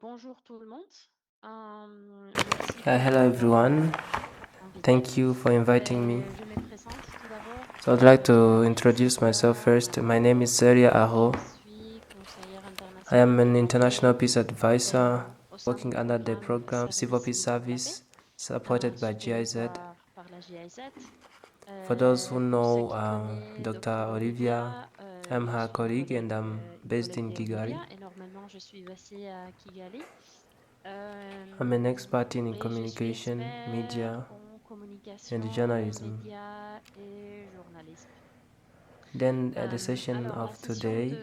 Bonjour tout le monde. Merci pour Hello everyone, m'inviter. thank you for inviting me. Je me présente tout d'abord. So I'd like to introduce myself first. My name is Celia Haro. Je suis conseillère I am internationale an de international paix peace advisor au sein du working under the programme program Civil Peace Service pour la paix, Service supported by soutenu GIZ. par la GIZ. For those who Pour ceux know qui connaissent Dr. Dr. Olivia, I'm je her suis colleague and I'm based collègue in Kigali. d'Olivia et normalement je suis basée à Kigali. I'm an expert in Et je suis communication, expert media en and communication, journalism. médias et journalisme. Then the session Alors, la of session today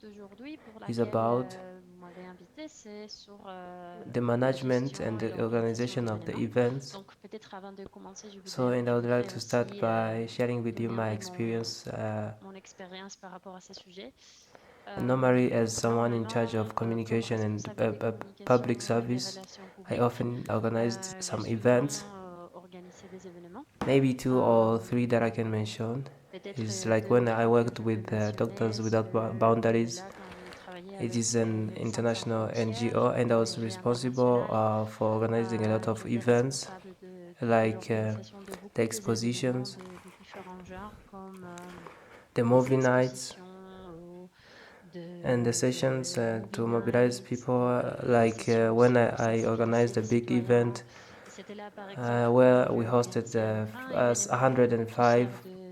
d'aujourd'hui pour is laquelle about vous m'avez invité, c'est sur the la management and gestion et the l'organisation organization of the d'événements. events. Donc, peut-être avant de commencer, So, and I je would like voudrais to start aussi by sharing with you donner un my peu experience. mon expérience par rapport à ces sujets. Normally, as someone in charge Normalement, of comme communication and responsable des communications public et des service, relations I publiques, often organized j'ai some events, souvent organisé des événements. maybe two or three that I can mention. Peut-être It's like deux ou when I trois que worked je peux with Doctors mentionner. Without Boundaries. Là, quand j'ai travaillé It avec is an Médecins Sans international Frontières, NGO, and I was ONG responsible internationale, for organizing a lot of j'étais events, responsable de like l'organisation de the beaucoup des événements expositions, de différents genres, comme the des movie nights, expositions, and the sessions de movie to mobilize nights, people, des like sessions when aussi pour I sensibiliser organized a les big citoyens. event Et c'était là, par exemple, que where we j'ai hosted organisé un grand us événement qui sert de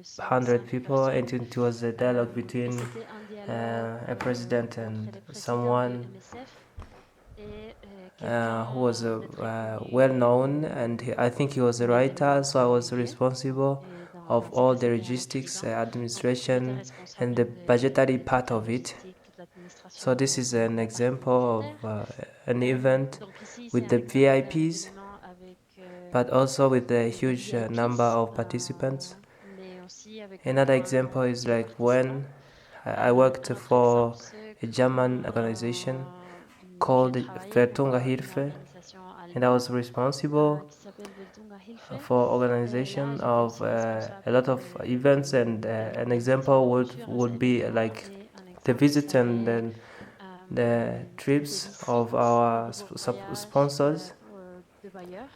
100 105 people, and personnes. it was a dialogue Et between c'était un dialogue a president entre and le président de someone MSF et who was quelqu'un de très well connu known, and I think he was a dans writer, so I l'événementiel was religieux. responsible Et of dans ce all the cas, c'était un logistics, écrivain. Donc, j'étais administration, and the responsable budgetary de toute part la of it. logistique, toute So l'administration this is et an la partie example budgétaire. of an event Donc ici, c'est with un the exemple d'un VIPs, événement avec but also with a des huge number VIPs, of participants. mais aussi avec un Another grand example nombre is de like participants. when I worked Un autre exemple, for c'est a quand German organization j'ai called travaillé pour une Vertungahilfe, organisation and I allemande was responsible qui s'appelle Weltunga Hilfe. for Et là, organization j'étais of aussi a responsable lot of events, and de an l'organisation example de would plusieurs be événements. like Et un the exemple visits and serait then the des trips of visites, des our voyages sponsors. de bailleurs.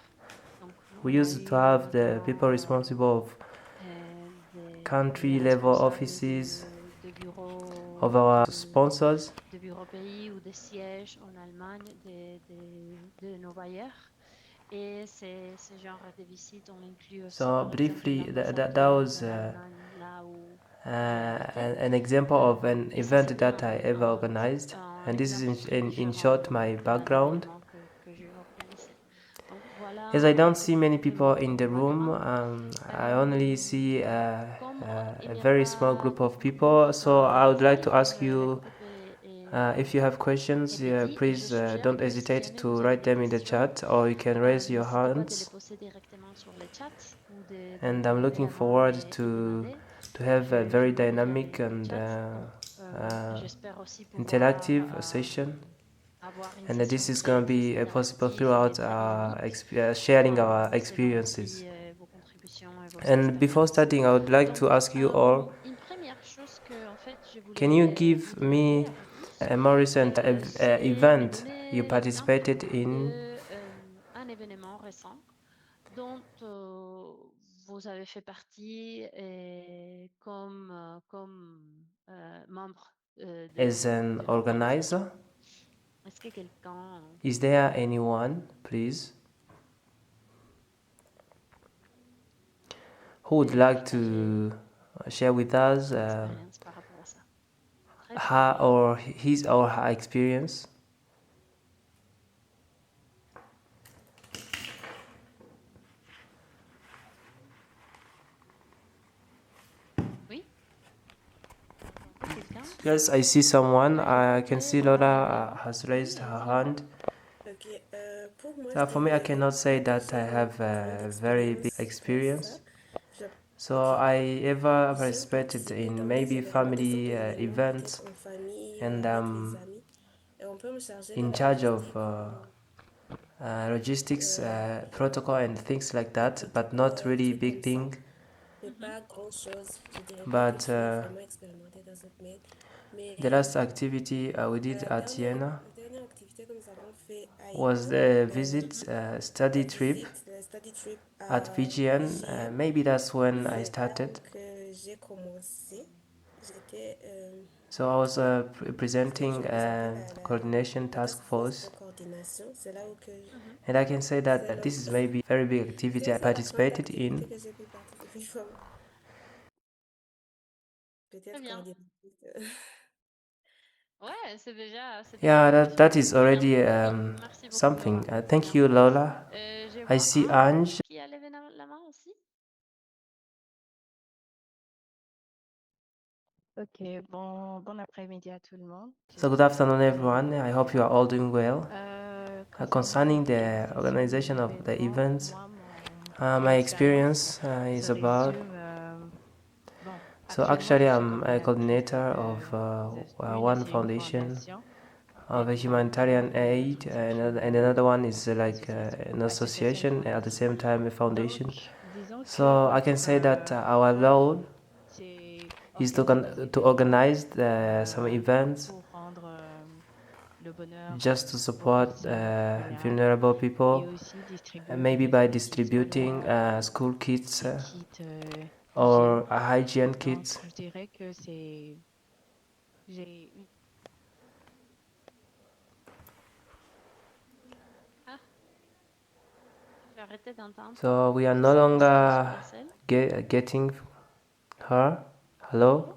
Donc, We on a used to have eu the people responsible of des country level responsables offices de bureaux of our sponsors. de bureaux pays ou de sièges en Allemagne de nos bailleurs. Et ce genre de visites, on inclut aussi, So par exemple, briefly, l'ambassade that de was l'Allemagne, là où j'ai habité. an example of an Et ça, event c'était that I ever organized, un and this is exemple très in différent short my d'un background. événement que j'ai organisé. Donc voilà As I don't à see peu many près people in mon the room, background. I only see Comme il a n'y a very small pas group of beaucoup de people, so temps I would like to ask et le you groupe if you have questions, est petit, je please suggère don't que si hesitate jamais to vous avez write des them in the questions, chat, or you can raise your n'hésitez pas de les hands. poser directement sur le chat ou And de I'm lever looking la main forward et demander. to have a Je very peux lire dynamic le and chat. Donc, j'espère aussi pouvoir interactive session. avoir une And session this is très, going to très be possible interactive et throughout très dynamique, sharing our selon experiences. aussi vos contributions et vos And before expériences. starting, I would like Donc, to ask you all, une première chose que en fait je can you voulais vous give demander me à vous tous, a more recent c'est me event you donner l'exemple participated in? de un événement récent dont vous avez fait partie comme membre As an de l'organisation. organizer? Est-ce que quelqu'un Is there anyone, please, who would peut like partager to share with us son expérience par rapport à ça? Très her bien. or his or her experience? Oui? Quelqu'un? Yes, I see someone. Oui, s'il vous I can plaît, see vous Lola pouvez. has raised Oui, her allez-y. hand. For me, I cannot say that I have a very big experience. So I ever participated in maybe family events, and I'm in charge of logistics, protocol, and things like that, but not really big thing. But the last activity we did at YENA was a visit study trip at VGN. Maybe that's when I started. So I was presenting a coordination task force, Mhm. and I can say that this is maybe a very big activity I participated in. Très bien. Ouais, c'est déjà Yeah, quelque that chose. is Très bien. already Ok, merci beaucoup something. Laura, très Thank bien. you, Lola. Je I vois see Ange Ange. qui a levé la main aussi. Ok, bon après-midi à tout le monde. So good afternoon, everyone. I hope you are all doing well. Concerning the organization of the events, my experience is about. So actually, I'm a coordinator of one foundation of a humanitarian aid, and another one is like an association at the same time a foundation. So I can say that our role is to organize some events just to support vulnerable people, maybe by distributing school kits or hygiene kits. Ah, j'ai arrêté d'entendre. So we are no Qu'est-ce qui se passe, longer Marcel? getting her. Hello?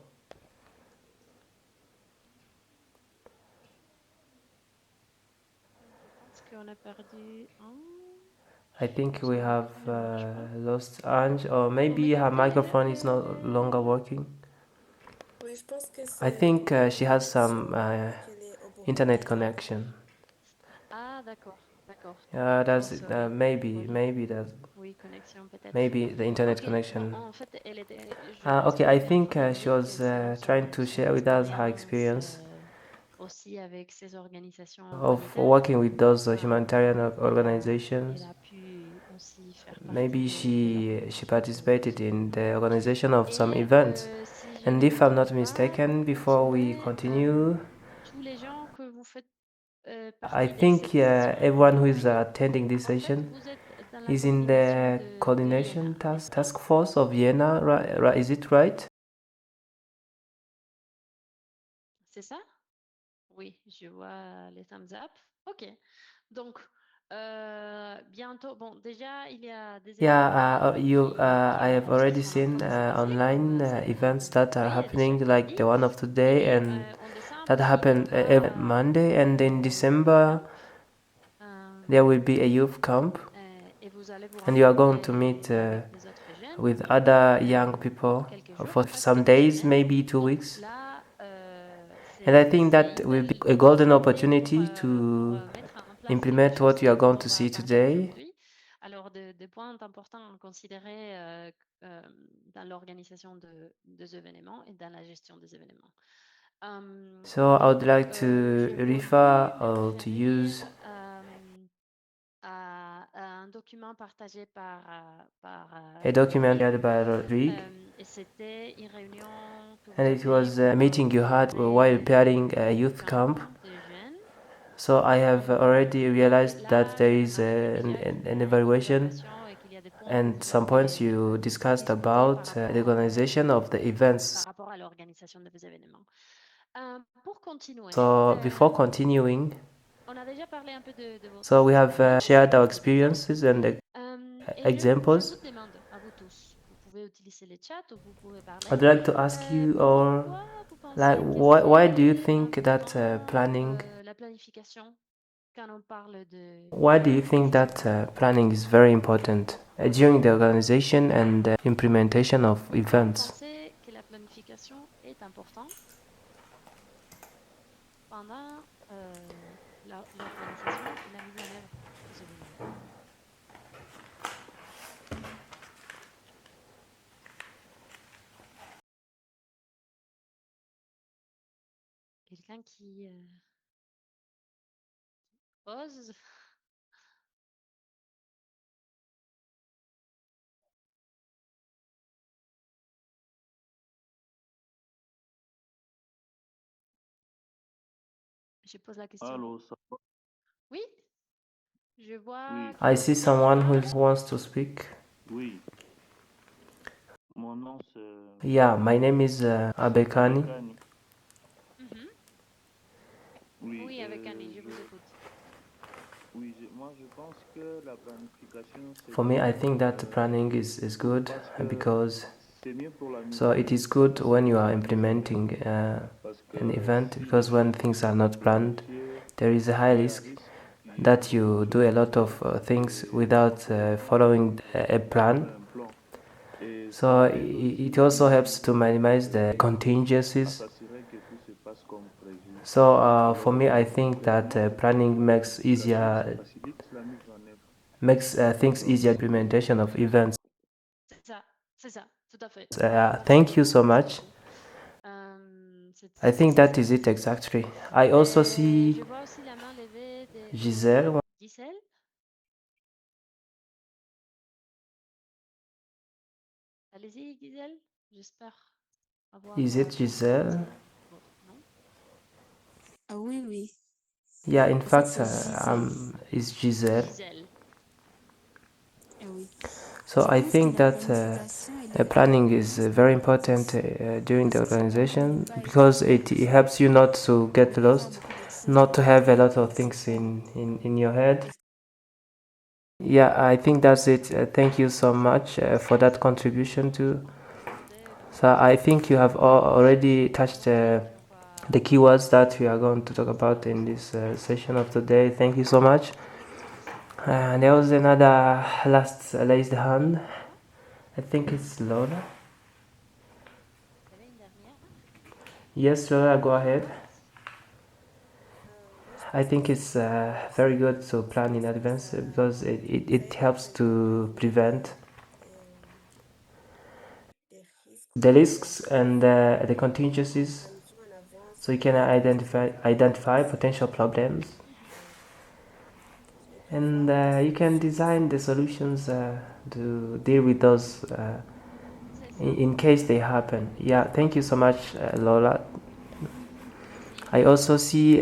Je pense qu'on a perdu I think we Son have micro ne marche pas. lost Ange, or maybe her microphone is no longer working. I think she has some internet connection. Ah, d'accord, d'accord. That's Désolée pour maybe that oui, connexion peut-être. maybe the internet Ok, bon, connection. en fait, je Okay, reste I bien think she informée was que selon trying to son share with us her expérience experience aussi avec ces organisations of humanitaires, working with those humanitarian organizations. elle a pu aussi faire partie Maybe de she l'organisation de participated ce in événement. the organization of some Et events. si je And ne me if I'm not trompe pas, mistaken, pour before we continuer, continue, tous les gens que vous faites I partie de think cette session everyone who is aujourd'hui, attending this en fait, session vous êtes dans la is in coordination the de coordination YENA, n'est-ce pas? task force of YENA, right? Is it right? C'est ça? Oui, je vois les thumbs up. Ok. Donc, bientôt, bon, déjà, il y a des événements Yeah, qui I have commencent, qui already sont en train seen de se passer, comme online c'est events that are l'édition happening, de like mardi. the one of today, Et and en that décembre, il y happened every aura Monday. And in un youth December, camp. there will be a youth camp, Et vous allez vous and you are going to rencontrer meet avec des autres jeunes with other young pour people quelques jours, for chaque some days, semaine. maybe 2 Donc weeks. là, And I think c'est that will be a golden opportunity pour to mettre en place quelque implement chose what you are going qu'on to va see parler today. aujourd'hui. Alors, des points importants à considérer dans l'organisation des événements et dans la gestion des événements. So I would Donc, like to je vous refer lis, me or to use référer à un document partagé par a document Ruiz. shared by Rodrigue, Et c'était une réunion que and vous it avez was pour a meeting you had while préparer preparing a le youth camp. camp de jeunes. So I have already Et realized that là, there j'ai is remarqué déjà qu'il y an a une evaluation évaluation et qu'il y a des points que and vous some points avez you discussed discutés about par the rapport, organization of the events. par rapport à l'organisation de vos événements. Pour continuer, So before continuing, on a déjà parlé un peu de votre so we have expérience shared our précédente. experiences and Et je examples. vous demande à vous tous, vous pouvez utiliser le chat ou vous pouvez parler. I'd like to ask you, or Pourquoi vous like, pensez que why do you c'est think that important planning? la planification quand on parle Why do you think d'organisation? that planning is very important during the organization and the implementation of Pourquoi vous events? pensez que la planification est importante pendant l'organisation et la mise en œuvre des événements? Quelqu'un qui ose? Je pose la question. Allô, ça va? Je vois Oui, I que see c'est someone who toi. wants to speak. oui. Mon nom c'est Yeah, my name is Abekani. Abekani. Mhm. Oui, Oui, avec Annie, je vous écoute. moi je pense que la planification c'est For me, I bien think that planning is good parce que because c'est mieux pour la mise so en it is œuvre good aussi when you pour are l'organisation. implementing Parce an que event si because when things are not le planned, chantier there is a high est à risk risque, that il you do a faut lot of things et without following a plan. un plan. Et So ça aide it also helps aussi to minimize the à contingencies. s'assurer que tout se passe comme prévu. So for Alors, me, I think that clairement, planning la planification, ça easier facilite la mise en œuvre. makes things Donc, easier implementation of events. C'est ça, tout à fait. Thank you so much. I think C'est that ça. is it exactly. I also see Je vois aussi la main levée de Giselle. Gisèle. Allez-y, Gisèle. J'espère avoir Is it Giselle? prononcé votre nom. Ah oui, oui. Yeah, in En fait, fact, c'est Gisèle. is Giselle. Gisèle. Ah oui. So Je I pense que think la that planification, elle est planning is importance pour very important l'organisation. during the Parce que ça permet de ne organization pas être because it confus, helps you not to de get ne pas avoir lost, beaucoup de choses en not to have a tête, lot of things etc. in your head. Et Yeah, I think that's it. Thank you so much for that contribution Je too. me demandais So comment I ça think you se have already touched prononçait, puis on the va keywords that we are going to talk about in this session of today. Thank you so much. There was another last raised hand. I think it's Lola. Il y avait une dernière. Yes, Lola, go ahead. moi, je I pense que think it's very good to plan in advance because ça it aide à helps to planifier prevent euh, des risques the risks et and the contingencies planifier en avance so you can identify potential problems Mhm. euh, et and prévoir des you can solutions design the aussi. solutions to deal with those C'est ça. in case they happen. Yeah, thank you so much, Lola. I also see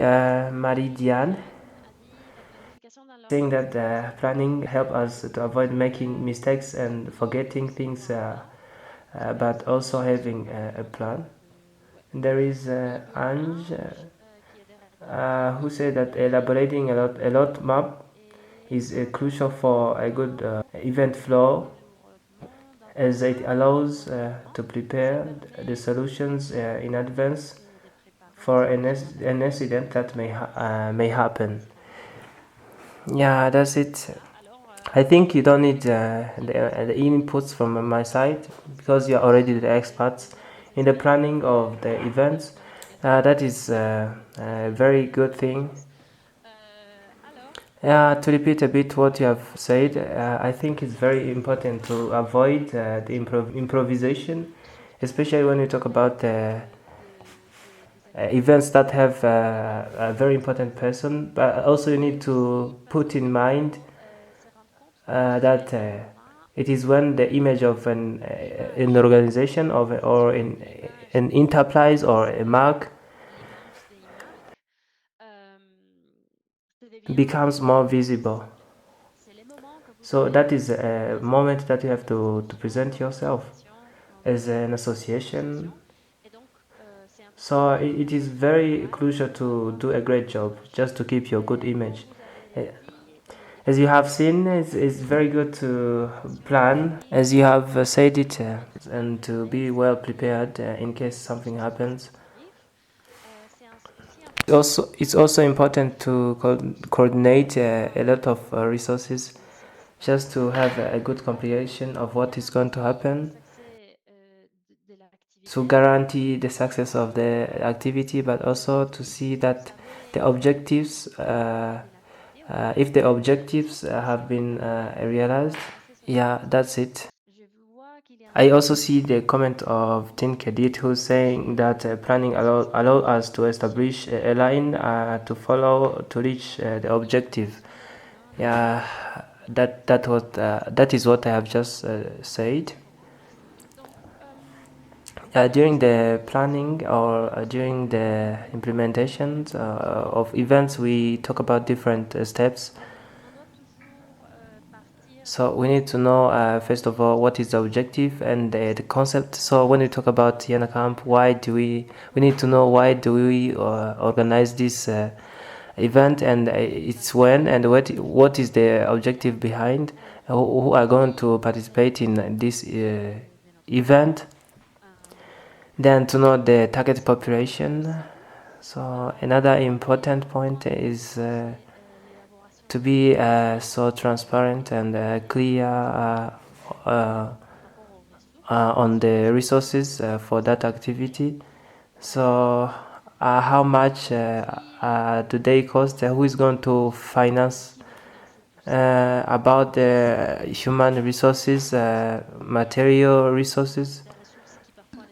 Marie Diane Marianne a dit la planification dans saying that l'organisation, c'est planning important help us to avoid parce making que mistakes and si forgetting ce things, point-là but se also passe having a bien, plan. ouais. There is Il y a Ange Ange qui est derrière who nous, said that derrière elaborating nous, a lot map et is crucial for a good bientôt event flow développement d'un as it plan de allows développement. to Ça prepare the permet solutions in advance de préparer des for solutions en an avance incident that may pour un happen. incident. Yeah, that's it. Voilà, alors I think you don't need qui veut the s'exprimer? inputs from my side because you're already the experts Qui in the s'exprime? planning of the events. D'accord. That is a very good thing. Alors, To repeat a bit what you have said, I think it's very important to avoid the improvisation, especially when surtout we talk about des activités events that qui have impliquent a very important person. But also, you need et aussi to parce put qu'il in mind faut se rendre compte que that il y aura it is when the image of an l'image organization d'une or organisation, in l'image an d'une enterprise or entreprise, a mark l'image des marques euh, se devient becomes more visible. visible. C'est les moments que vous So allez that is a moment présenter that you comme have to association, present comme yourself organisation, as comme an association. association. Et donc, c'est So important de it faire is tout votre very travail crucial pour to avoir do a une great bonne job image. just to keep your good Comme image. vous Uh, avez dit, il As you faut have seen, it's very good to plan, aussi as you have said it, être and à to be l'aise well avec prepared in case something ce changement happens. qui arrive. C'est aussi It's important also important to coordinate a lot of resources de just to s'exprimer have a good comprehension of what is going to garantit le happen succès de to l'activité. guarantee the success of the activity, but also to see Si vous that savez the objectives, de l'activité, ou if the si objectives vous connaissez have les been objectifs, realized, c'est cela. yeah, that's it. Je vois qu'il y a un I also commentaire see the comment of Tin Kedit who's saying that planning allow us to establish a line to follow to reach the objective. sur le chemin de Yeah, l'objectif. that is what I have just said. Donc, During the planning or during the implementations of events, we talk about different steps. on doit So we need to know first of all what is the objective and the concept. So when we talk about YENA Camp, why do we need to know why do we organize this event, and it's when, and what is the objective behind, who are going to participate in this event, then to know the target population. So another important point is to be so transparent and clear on the resources for that activity. So how much do they cost? Who is going to finance? About the human resources, material resources.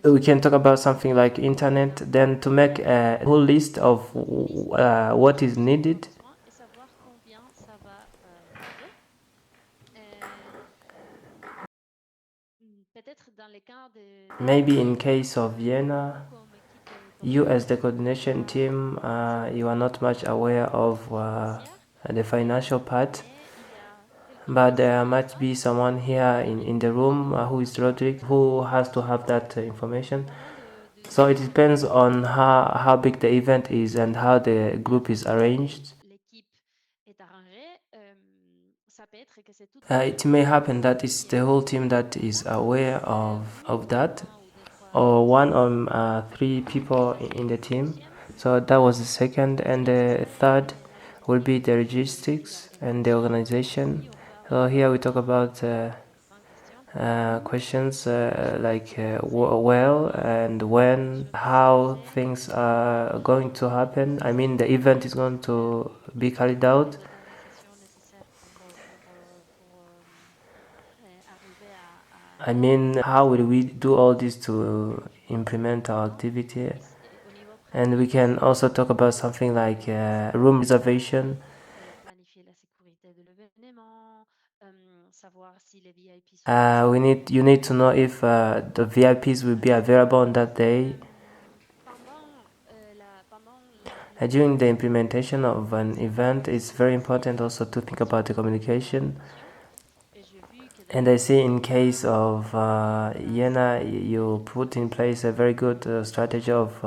We can talk about something like internet, then to make a whole list of what is needed. Maybe in case of Vienna, you as the coordination team, you are not much aware of the financial part, but there might be someone here in the room who is Roderick, who has to have that information. So it depends on how big the event is and how the group is arranged. It may happen that it's the whole team that is aware of that, or one or three people in the team. So that was the second, and the third will be the logistics and the organization. So here we talk about questions like well and when, how things are going to happen. I mean, the event is going to be carried out. I mean, how will we do all this to implement our activity? And we can also talk about something like room reservation. You need to know if the VIPs will be available on that day. During the implementation of an event, it's very important also to think about the communication. And I see in case of YENA, you put in place a very good strategy of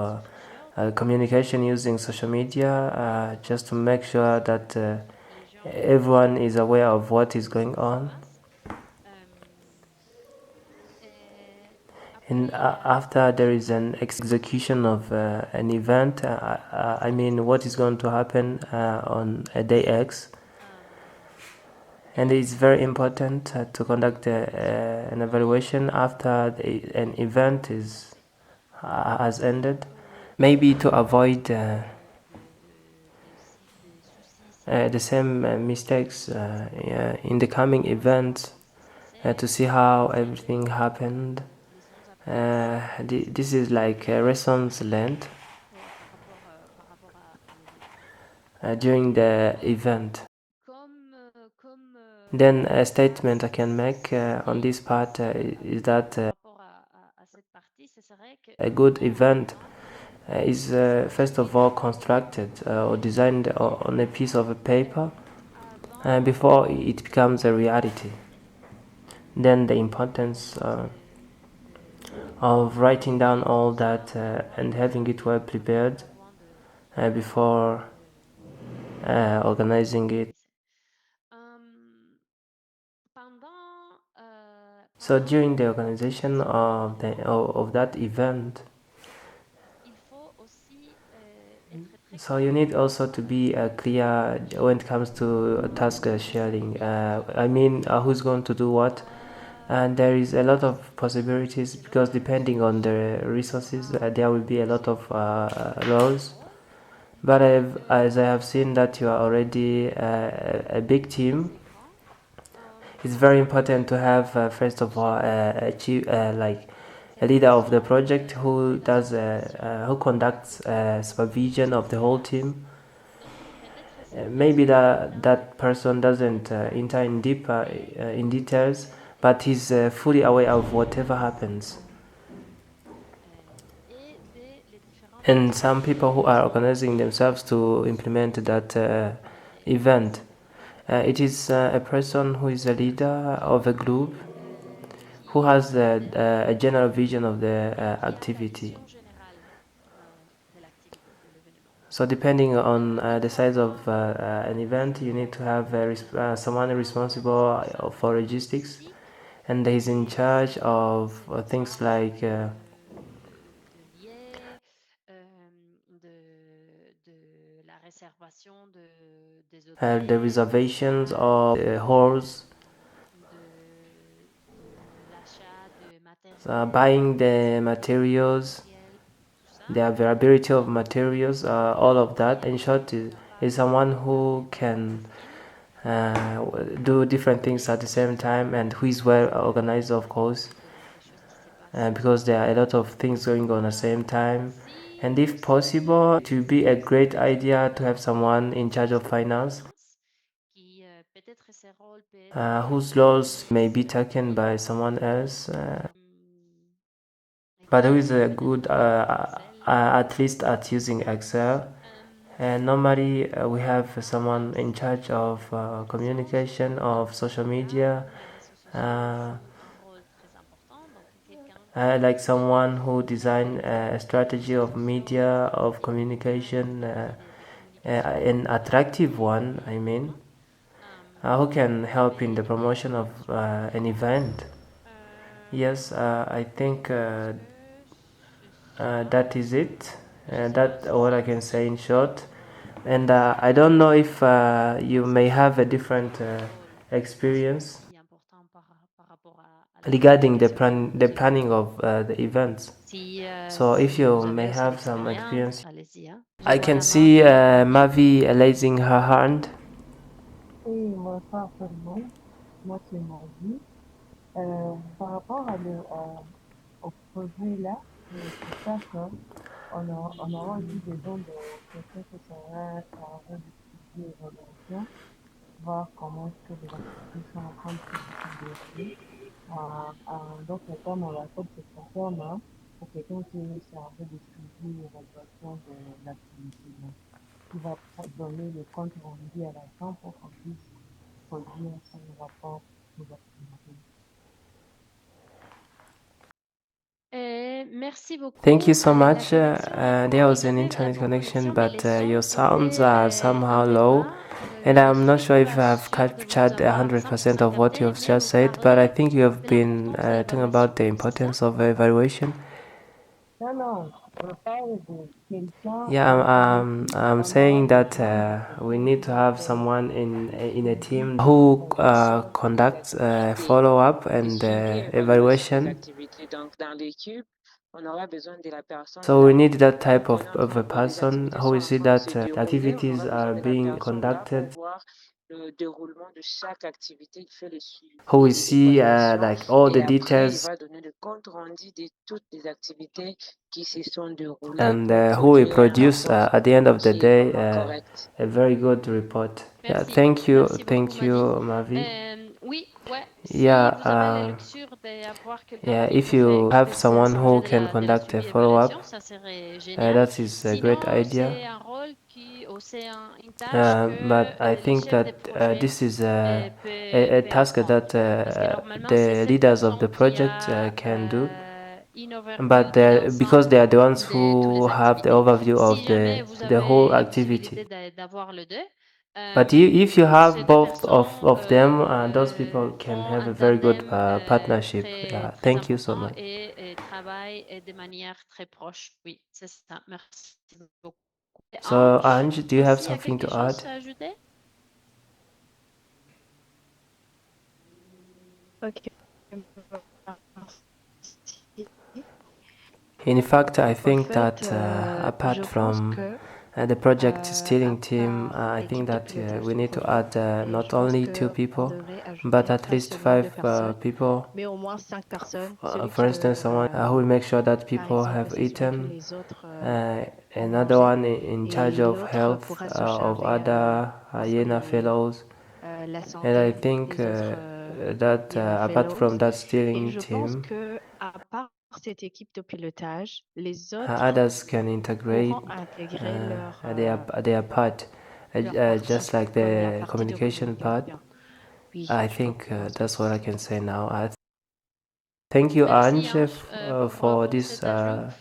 communication using social media, just to make sure that everyone is aware of what is going on. And after there is an execution of an event, I mean, what is going to happen on a day X. And it's very important to conduct an evaluation after an event has ended, maybe to avoid the same mistakes in the coming events, to see how everything happened. This is like lessons learned during the event. Then a statement I can make on this part is that a good event is first of all constructed or designed on a piece of paper before it becomes a reality. Then the importance of writing down all that and having it well prepared before organizing it. So during the organization of that event, so you need also to be clear when it comes to task sharing. I mean, who's going to do what? And there is a lot of possibilities, because depending on the resources, there will be a lot of roles. But as I have seen that you are already a big team, it's very important to have first of all like a leader of the project who who conducts supervision of the whole team. Maybe that person doesn't enter in details, but he's fully aware of whatever happens. And some people who are organizing themselves to implement that event. It is a person who is a leader of a group who has a general vision of the activity. So depending on the size of an event, you need to have someone responsible for logistics, and he's in charge of things like the reservations of halls, buying the materials, the availability of materials, all of that. In short, is someone who can do different things at the same time and who is well organized, of course, because there are a lot of things going on at the same time. And if possible, it would be a great idea to have someone in charge of finance, whose roles may be taken by someone else, but who is a good, at least at using Excel. And normally we have someone in charge of communication, of social media, uh, like someone who design a strategy of media, of communication, an attractive one, I mean, who can help in the promotion of an event. Yes, I think that is it. That's all I can say in short. And I don't know if you may have a different experience regarding the planning of the events. So if you may have some experience, I can see Mavi raising her hand. Oui, bonsoir tout le monde. Moi, c'est Maggie. Par rapport au projet là, c'est ça on aura aussi besoin de quelqu'un qui sera chargé de suivi et évaluation, voir comment est-ce que les activités sont en train de se dérouler. En d'autres termes, on l'appelle secrétaire, hein, pour quelqu'un qui est chargé de suivi et évaluation de l'activité. Donc, qui va donner le compte rendu à la fin pour qu'on puisse produire son rapport aux activités. Thank you so much. There was an internet connection, but your sounds are somehow low. And I'm not sure if I've captured 100% of what you've just said, but I think you have been talking about the importance of evaluation. Non, non, je parle de quelqu'un. Yeah, I'm saying that we need to have someone in a team who conducts follow up and evaluation. So we need that type of a person who will see that the activities are being conducted, who will see like all the details, and who will produce at the end of the day a very good report. Yeah, thank you, Mavi. Yeah, yeah. If you have someone who can conduct a follow-up, that is a great idea. But I think that this is a task that the leaders of the project can do. But because they are the ones who have the overview of the whole activity. But if you have both of them, those people can have a very good partnership. Yeah, thank you so much. So, Ange, do you have something to add? Ok. In fact, I En think fait, that je apart pense from que the project steering à team, part I think l'équipe de that pilotage we du need to projet, add not je pense only two qu'on people, devrait but ajouter at pas least seulement 2 five personnes, people. mais au moins 5 personnes. Celui For qui instance, someone who will make sure that par people exemple, have s'assurer que eaten, les autres ont another mangé, one in charge et of l'autre health pourra se of charger other pour YENA fellows. la And I santé think des autres that YENA apart fellows. from that Et steering je pense team, que à part cette équipe de pilotage, les autres others can integrate pourront intégrer leur their part. leur partie, just like comme la the partie de communication part. communication. Oui, I je think comprends. that's what I can say now. Thank you, Merci Ange, Ange, for pour this cet ajout.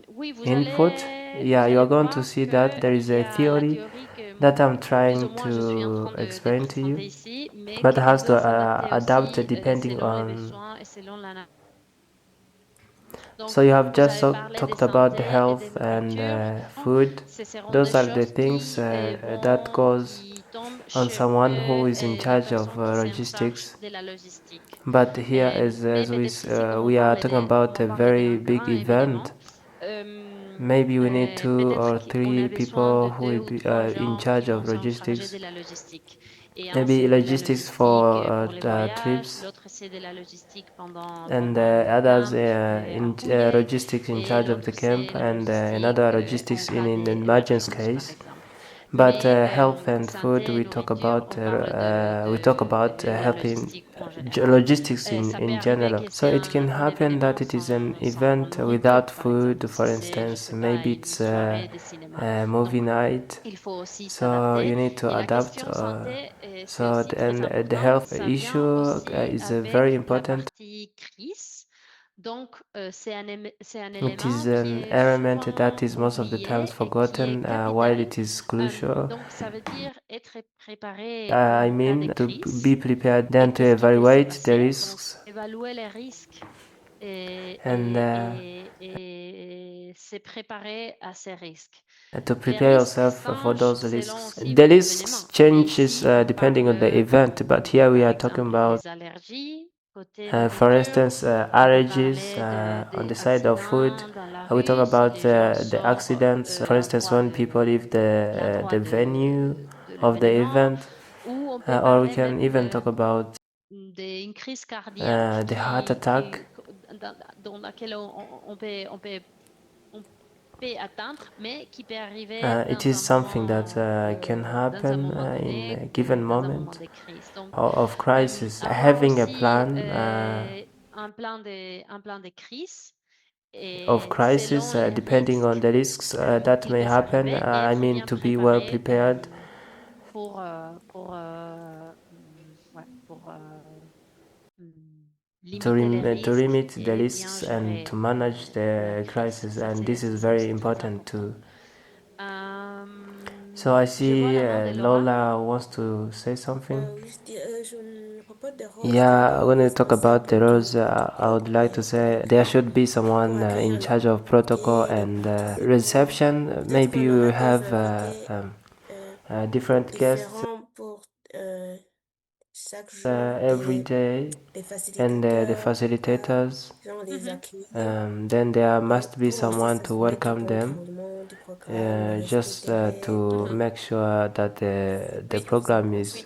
Oui, input. vous Yeah, you allez are going to voir see that there qu'il is y a a la theory théorie que that I'm plus ou trying moins je suis en to train de explain to présenter you, ici, mais but qu'elle has to doit s'adapter adapt aussi depending selon les on. besoins et selon la. So Donc, you have vous just avez parlé de talked about the santé et de health and nourriture. food. Ce seront des Those are the choses things that goes qui tombent on chez someone who is in la charge of personne qui s'en charge logistics. de la logistique. But here, as Mais si, comme we are talking on about a parlait very d'un big grand event, événement, maybe we need two peut-être or qu'on a three besoin people de who deux will ou be trois in gens charge qui of vont s'en charger de logistics. la logistique. Et un, Maybe c'est de la logistics logistique for pour les voyages, trips, l'autre, c'est de la logistique and pendant le others camp à in Huye, logistics in et charge of l'autre, the camp, c'est la and logistique another en logistics cas in emergency d'urgence, par case. exemple. But Mais health and food, santé et nourriture, on parle de la health in logistique en général. logistics Ça peut in arriver general. que So c'est it can un happen that événement it is an sans event nourriture, without par exemple. food, Si for c'est, je instance. sais pas, Maybe une it's soirée de cinéma. a Donc, movie night. il faut aussi So s'adapter. you need to Et la adapt. question santé, c'est So aussi très the important. health Ça issue vient aussi is very avec la important. partie crise. Donc, c'est un It élément is qui an est element that souvent is most of the times oublié et qui est forgotten, while capital. it is crucial. Donc, ça veut dire être préparé I en cas de mean, to be crise. prepared, Et then to qu'est-ce qui peut se evaluate the passer? Donc, risks évaluer les risques et, and se préparer à ces risques. to Les prepare risques yourself for changent those selon risks. aussi The risks l'événement. Et changes ici, on depending on the parle, event, but here we par are talking exemple, about, des allergies côté for nourriture. instance, On peut allergies parler on des the side of food. accidents dans la We talk rue si about les gens the sortent accidents. For instance, when people leave l'endroit the venue de of the l'événement. event, Ou on peut or we parler can même even talk about d'une crise cardiaque the heart attack. dans laquelle on peut atteindre, mais qui peut arriver It is something that can dans un happen moment in donné, a given dans un moment moment de crise. Donc, of crisis. avoir Having a aussi plan un plan de crise of et crisis, selon les depending on risques the risks that qui may peuvent happen. arriver et I être mean, bien to be well préparé prepared pour limiter les to risques limit the et bien risks and to gérer manage la the crise. crisis. Ça, And this is c'est very aussi très important important. too. So I Je vois see la main de Laura. Lola wants to say something. Oui, je me rappelle des rôles Yeah, when we talk about the responsables roles, du I protocole would like to say there should be someone in charge of protocol and reception. peut-être Maybe qu'on you aura des have invités different guests différents pour chaque jour, every day, des and the facilitateurs, facilitators. genre des Mhm. accueillants, Then there must be pour aussi someone to s'assurer du welcome them, contrôlement du programme, le respect just des to règles. Mhm. make sure that the Oui, program is oui,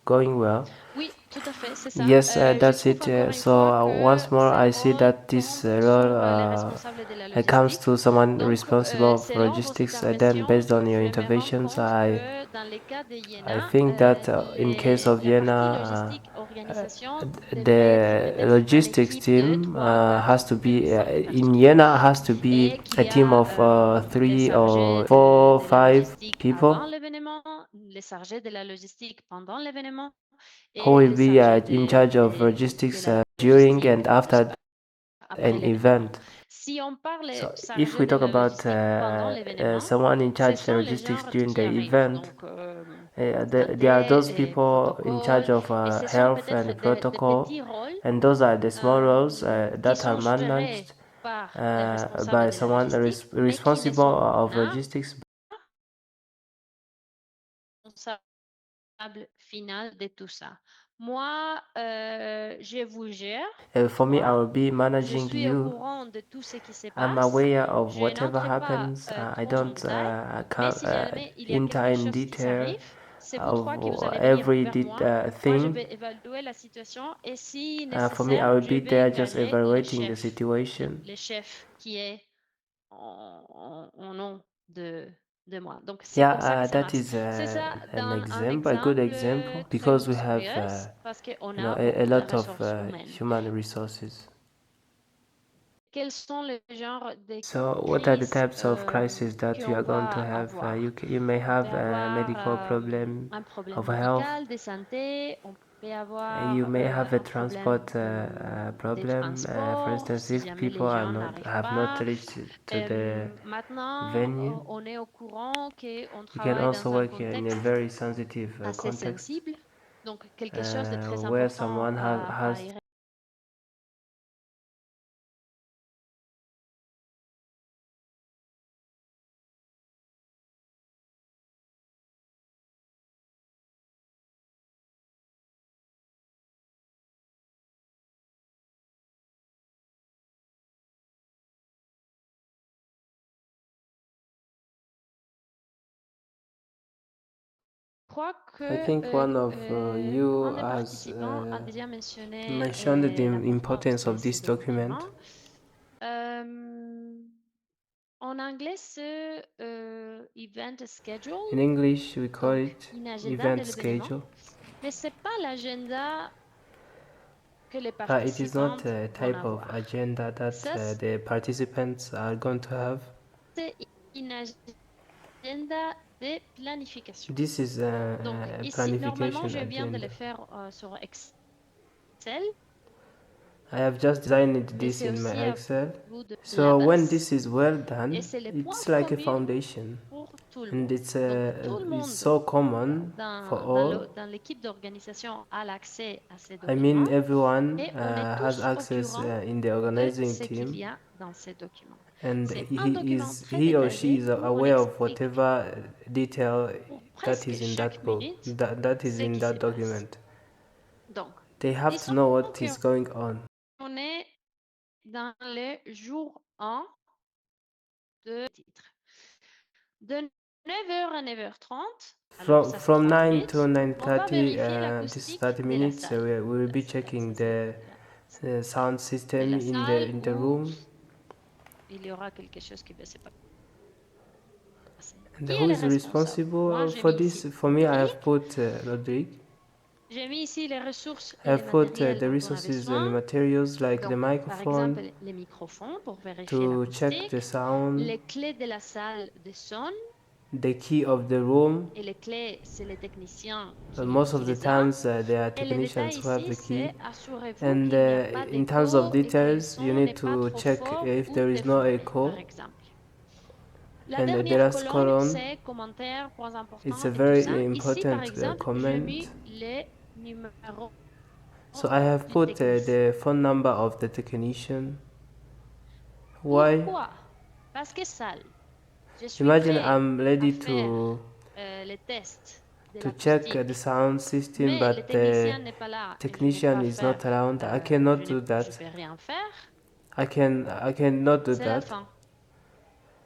going well. oui, tout à fait, c'est ça. Yes, Je that's trouve it. encore une So fois que once more, ces I see rôles that this tombent role sur les responsables de la comes logistique. to someone Donc, responsible for selon vos logistics. Then, interventions, based on your je me rends interventions, compte que dans les cas de I YENA, think that in case of la partie YENA, logistique organisation devrait être the peut-être une logistics équipe de team 3, 4, has to même be 5 in personnes. YENA has to be Et qu'il a y team a of les 3 or chargés 4, de la 5 logistique avant people l'événement, les chargés de la logistique pendant l'événement who et will les be chargés in charge of de logistics la during logistique and after après an l'événement. event. Si on parle So if chargé we de talk la about logistique pendant l'événement, someone in ce charge of sont les logistics gens during qui the arrivent, event, donc there are santé those et people in charge protocole, of et ce sont health peut-être and des petits protocol, rôles and those are the small roles qui that are sont gérés managed par les responsables by de la someone logistique, mais qui ne responsible sont of pas logistics. responsables final de tout ça. Moi, je vous gère, For me, I toi. will be Je managing suis au you. courant de tout ce qui se I'm passe. aware of Je whatever n'entre pas happens. I trop en don't détail, mais can't, si jamais il y a enter quelque in chose qui detail s'arrive, c'est vous of trois qui vous allez venir every vers moi. Moi, je thing. vais évaluer la situation et si For me, I nécessaire, will je be vais there just engager evaluating the situation. le chef qui est en nom de moi. Donc, c'est comme ça Yeah, que ça that marche. is C'est ça, an dans un example, a good exemple example, très because we have, sérieux, parce qu'on a a beaucoup de lot of ressources humaines. human resources. quels sont les genres de So, what are the crises types of crises that you qu'on are going to va have? avoir? You may On peut have a avoir medical problem un problème of health. médical, de santé, on peut You avoir may have a un problème transport de problem. For transport, instance, si if jamais people les are gens not n'arrivent have not pas. reached to the Maintenant, venue, on est au courant qu'on you can travaille also dans un work in a contexte very sensitive assez context sensible, donc quelque chose de très where important someone à has y crois I que think one of you un des has participants a déjà mentionné mentioned the l'importance importance de of ces this document. documents. En anglais, c'est event schedule, In English, we call donc it une agenda de event l'événement, schedule. mais c'est pas l'agenda que les It is not participants a vont type of avoir. agenda that Ça, the participants are going to have. c'est une agenda de planification. This is Donc a ici, normalement, planification je viens de agenda. le faire sur Excel, I have just designed et this c'est in my aussi à Excel. vous de la So when base. this is well Et done, c'est le point it's like a commun foundation, pour tout le and monde. Donc, tout le it's monde so common for all. dans l'équipe d'organisation a l'accès à ces I mean, documents everyone et on est has tous au access courant in the de organizing ce qu'il team, y a dans ces documents. and C'est un document très he or she détaillé is où on aware of explique whatever detail pour that presque is in chaque that book, minute that is ce in qui that se passe. document. Donc, They have to disons know what is going on. qu'on est dans le jour 1 de titre. De 9h à 9h30, alors ça c'est From 30 9 to minutes, on va 9:30, vérifier this l'acoustique 30 de la minutes, salle. we will La be salle, checking ça c'est the sound de system la salle in the où room. il y aura quelque chose qui va se passer. And Qui est who le is responsable? Moi, responsible j'ai for mis this? ici For me, I have Rodrigue. put Rodrigue. J'ai mis ici les ressources I et les have put matériels the dont on a resources and besoin. materials like the Donc, par exemple, microphone les microphones pour vérifier to check the l'acoustique, sound, les clés de la salle de son, the key of the room. et les clés, c'est les techniciens Most qui of the les ont. times, there are Et le détail technicians who have ici, the key. c'est assurez-vous And qu'il n'y a pas in terms of d'écho et que le details, you son n'est need pas to trop check fort if ou there is no déformé, par echo. exemple. La And the dernière last colonne, column, c'est commentaires, points it's importants a et tout ça. very Ici, par important exemple, j'ai comment. mis les numéros So I have du put technicien. the phone number of the technician. Why? Pourquoi? Parce que salle, je suis Imagine prêt I'm à ready faire les tests de to check the l'acoustique, sound system, mais le but the technicien n'est pas là et je n'ai technician pas is faire, not around. I cannot do je that. peux rien faire. I cannot do C'est la that. fin.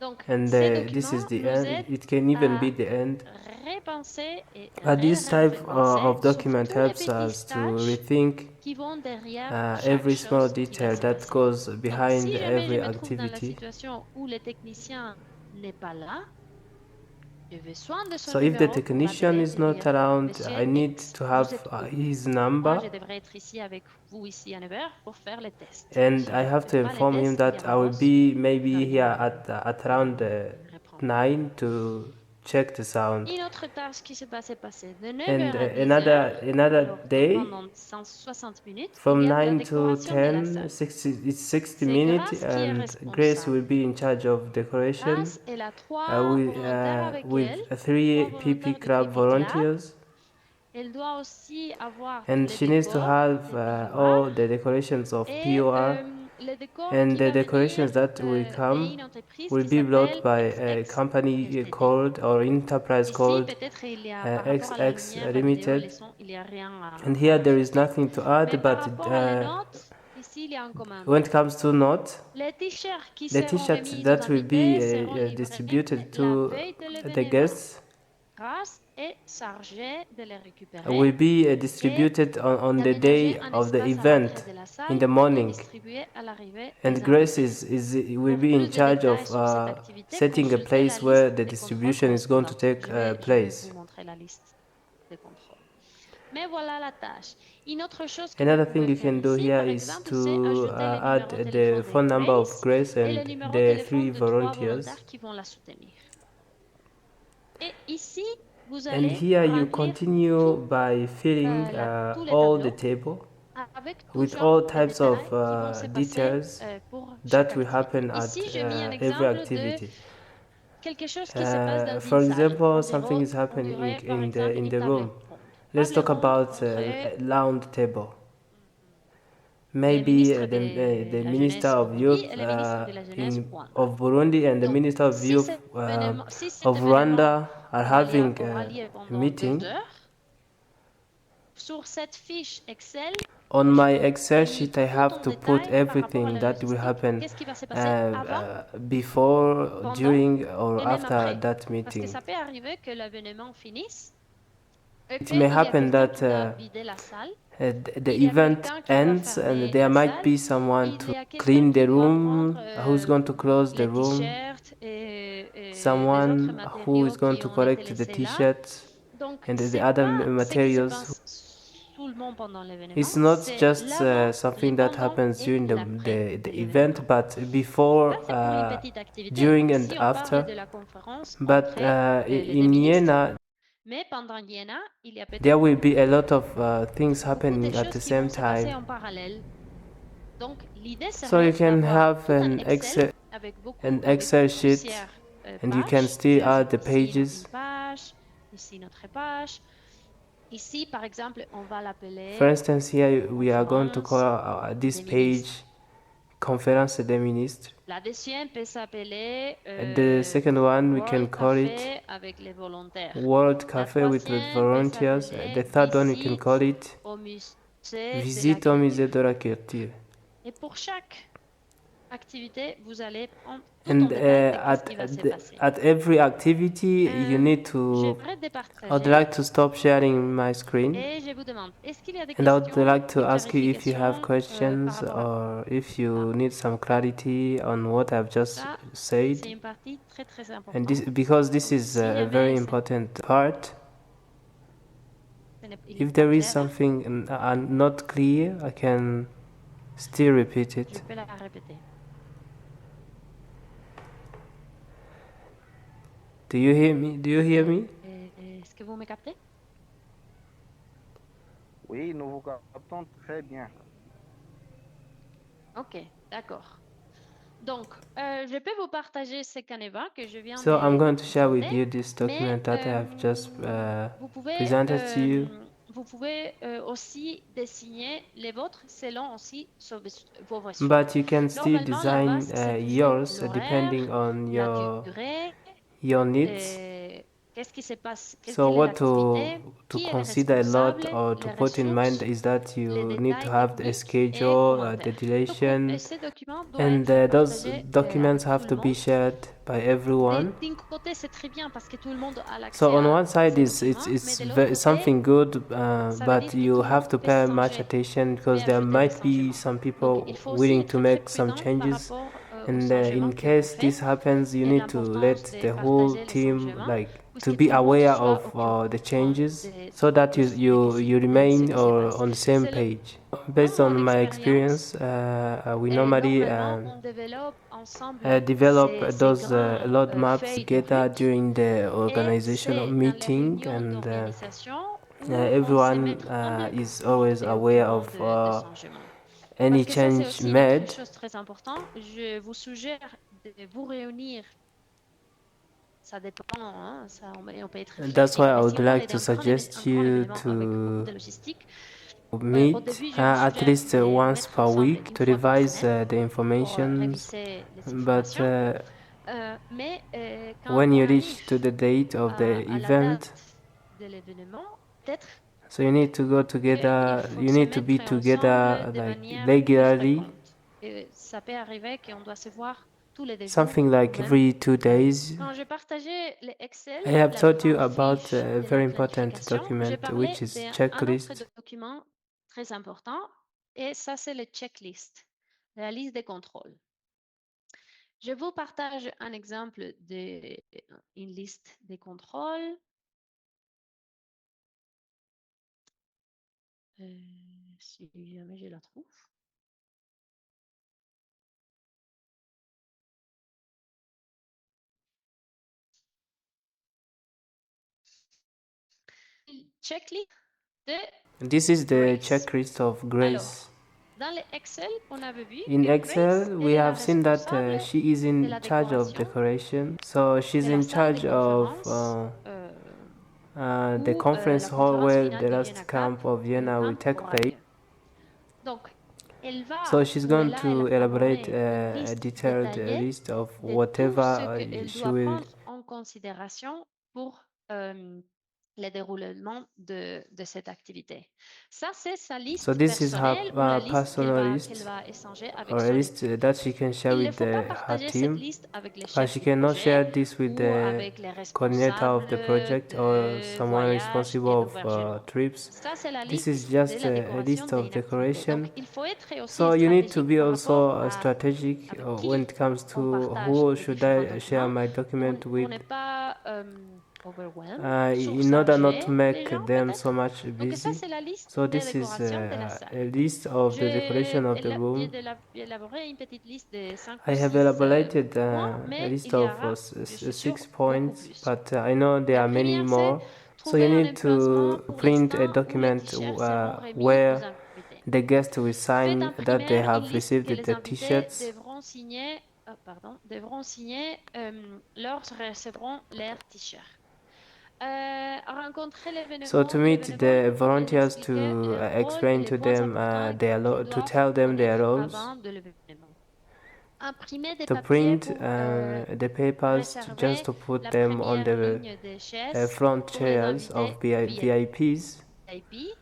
Donc, And ces this is documents the nous end. aident It can even à be the end. repenser et But this type repenser of sur document tous les helps petits us to stages rethink qui vont derrière chaque every small chose qui va detail se that passer. goes Donc, behind si jamais je every me trouve dans la activity. situation où le technicien n'est pas là, je vais soin de son So if the numéro pour technician l'appeler is et not dire, around, Monsieur I need X, to vous have êtes où? his Moi, number, je devrais être ici avec vous ici à 9 heures pour faire les tests. and Si I je ne have fais to pas les inform him tests, il y a that des I will chances be qu'il va maybe here rien at around répondre. 9 to check the sound. Une autre tâche qui se passait passer de 9 And heures à 10 heures, another alors day, pendant 160 minutes, il from y a de la 9 to décoration de la 10, salle. 60, it's 60 C'est minutes, Grace qui est and Grace will responsable. be in charge of decoration Grace, elle a 3 volontaires avec with elle, 3 3 PP volontaires du Club PP Club. volunteers. Elle doit aussi avoir tous And les she needs to décors have des POR. all the decorations of Et POR, le décor and qui the va venir decorations that will come d'une entreprise will qui be brought s'appelle by a XX company Ltd. called or enterprise Ici, called peut-être il y a par rapport à la XX lumière, la vidéo, les Limited. sons, il n'y a rien And à here there is rajouter. nothing to Mais add, par but rapport à les notes, ici il y a un when commandement. it comes to note, Les t-shirts qui the seront t-shirts remis aux that will invités seront be livrés distributed la to veille de the l'événement. guests Grace est chargée de les récupérer will be et distributed on the d'aménager day un of the espace à l'entrée event de la in salle the pour les morning. distribuer à l'arrivée And des Grace invités. will Pour be in plus de charge détails of sur cette activité, setting a consultez la place where liste the des contrôles distribution is going to précédents. take Je vais vous place. montrer la liste des contrôles. Mais voilà la tâche. Une autre chose que vous Another thing pouvez you faire can do ici, here par is exemple, c'est to ajouter le add numéro de the téléphone de phone number of Grace Grace et le and numéro de the three téléphone de 3 volunteers. volontaires qui vont la soutenir. Et ici, vous And allez here you remplir continue by filling tous les all the tableaux table avec tout with genre all de types of détails qui vont se passer details pour chaque that will activité. happen Ici, at j'ai mis un every exemple de activity. quelque chose qui se passe dans For une salle. example, something is On happening dirait par exemple in une the table room. ronde. Let's Table talk ronde about montrait a round table. les Maybe ministres de the la Minister Jeunesse of Burundi Youth et les ministres de la Jeunesse Rwanda. of Burundi and the Donc, Minister of Youth si cet of événement Rwanda are having aura a lieu pendant meeting. 2 heures, sur cette fiche Excel, On my Excel j'ai mis sheet, I tout have en to put détail par rapport à everything la that will logistique. happen Qu'est-ce qui va se passer avant, before, pendant during, or et même after après. that Parce que meeting. ça peut arriver que l'événement finisse et It may qu'il y a happen quelqu'un that qui va vider la salle, the il y a event quelqu'un qui va ends and fermer there la might salle, be someone il to y a quelqu'un clean qui the doit prendre room, who's going to close the les room, t-shirts et les autres someone who matériaux is going qui to ont été collect the laissés là. t-shirts Donc, and the c'est other pas ce qui se materials. passe seulement pendant l'événement, It's not c'est just l'avant, le something that pendant happens et during l'après the de event, l'événement. but Ça, before, c'est pour une petite activité. during, and Si on parle after. de la conférence But entre les deux in ministres, YENA, mais pendant YENA, il y a there peut-être will be a lot of things beaucoup de happening at the choses qui vont same se passer time. en parallèle. Donc, l'idée So you serait can d'avoir have tout un Excel an avec Excel sheet, plusieurs and you can pages. still add J'ajoute the ici pages. une page, ici une autre page. Ici, par exemple, on va For l'appeler instance, here we are going to call conférence this des ministres. page Conférence des ministres. La deuxième peut s'appeler The second one we can World call it Café avec les volontaires. World La Cafe with the troisième peut volunteers. The s'appeler third one we can call Visite it au musée de la Visite au culture. musée de la culture. Et pour chaque activité, vous allez prendre tout en And détail de qu'est-ce qui va se passer. at every activity, you need to. J'aimerais I would départager like to stop sharing my screen, et je vous demande, est-ce qu'il y a des and I would questions, like to des ask you if you have clarifications par questions rapport à or if ça? you need some clarity on what I've just Ça, said. c'est une partie très très And importante. because this Donc, is si a very jamais important part. il n'est If pas there is clair, something not clear, I can still repeat je it. peux la répéter. Do you hear me? Do you hear me? Est-ce que vous me captez? Oui, nous vous captons très bien. Ok, d'accord. Donc, je peux vous partager ce canevas que je viens So I'm de going to share with présenter, you this document mais that I have just vous pouvez, presented to you. vous pouvez aussi dessiner les vôtres selon aussi vos choix. But you can still Normalement, la design base, c'est toujours yours l'horaire, depending on la durée, your needs. qu'est-ce qui se passe, quelle So est what l'activité, to qui est le consider a lot responsable, or to les put in mind ressources, is that les you need to détails have the techniques et schedule, the commentaires. Donc, duration, ces documents doivent and être those partagés documents avec tout have le to be monde. shared by everyone. D'un côté, c'est très bien parce que tout le monde a l'accès So on à one side ces is documents, mais it's de l'autre côté, something good, ça veut but dire que you tout le have monde to peut pay much changer, attention peut because there ajouter des might be changements. some Donc, people il faut aussi willing to être très make some prudent par changes, rapport aux and changements in que l'on case fait this happens, you et need to let l'importance de the whole partager les team changements like to puisque be tout le monde aware soit of au courant the changes, so de that tout you ce remain qui se passe. on the same Selon page. Based on mon my expérience, experience, we normally normalement, on développe ensemble develop ces those grands roadmaps feuilles de gathered route during the et organizational c'est dans les meeting, réunions and d'organisation où on se met everyone ensemble is pour always être au aware courant of de changements. any Parce que ça, c'est change aussi une autre made. chose très importante. Je vous suggère de vous réunir. Ça dépend, hein, ça, on peut être And that's flexible. why I Mais si would on parle like to d'un suggest un grand you événement avec beaucoup to de logistique, au meet début, je vous at suggère least de once mettre per ensemble week une to fois par revise semaine the pour informations. réviser les But informations. Mais quand when on you arrive reach to the date of the à la event, date de l'événement, peut-être so you need to go qu'il together. faut You se need to be mettre ensemble together de like manière plus regularly, fréquente. Et ça peut arriver qu'on doit se voir tous les 2 jours something ou like même every 2 days. quand je partageais les Excel, I have la told you grande about fiche a de la very important planification, je document parlais which is d'un autre checklist. document très important et ça, c'est le checklist, la liste des contrôles. Je vous partage un exemple d'une liste des contrôles. Si jamais je la trouve. Checklist de This is the Grace. checklist of Grace. Alors, dans les Excel, on avait vu In que Grace, Excel, elle we est la have seen that responsable she is de in la charge of décoration decoration. So she's de la in salle de charge of conférence the où conference la hall conférence where finale the du last YENA Cup, camp of Vienna will take aura place. lieu. Donc, elle va, So she's ou going elle a, elle to a elaborate coordonné une a liste detailed détaillée list of de tout ce whatever qu'elle she doit will. prendre en considération pour le déroulement de cette activité. Ça, c'est sa So liste this is her personnelle ou la liste personal qu'elle list, va échanger avec or a son list équipe. that she can share Il ne with faut pas her partager cette team, liste avec les but chefs she du cannot share projet this with ou the avec les coordinator responsables of the project or de someone voyage responsible et of d'hébergement. trips. Ça, c'est la This is liste de just la a décoration list of d'une activité. decoration. Donc, il faut être aussi So you need to stratégique be par rapport also à strategic avec when qui it comes on to partage who les should différents I share documents my document pour with, ne pas overwhelm, in order not to surcharger les make gens them so peut-être. much Donc ça, busy. c'est la liste So de this is décoration de la salle. a list of the decoration of the room. J'ai élaboré une petite liste de 5 ou I have 6 elaborated points, a mais list il y of aura, je suis sûre, 6 beaucoup points, plus. but I know there La are many première, c'est more. So you trouver un need emplacement to pour les print a stands où les document t-shirts seront remis aux where invités. the guest will Faites sign that they imprimer une have liste que received les the invités t-shirts. devront signer lorsqu'ils recevront leur t-shirt. Rencontrer So to les meet bénévoles the pour leur volunteers expliquer to leur rôle et explain les to points them importants qu'ils to doivent tell them their connaître roles, avant de l'événement. Imprimer des to papiers print pour the papers just réserver to put la them on première the ligne des chaises front pour les chairs invités of VIPs. VIP.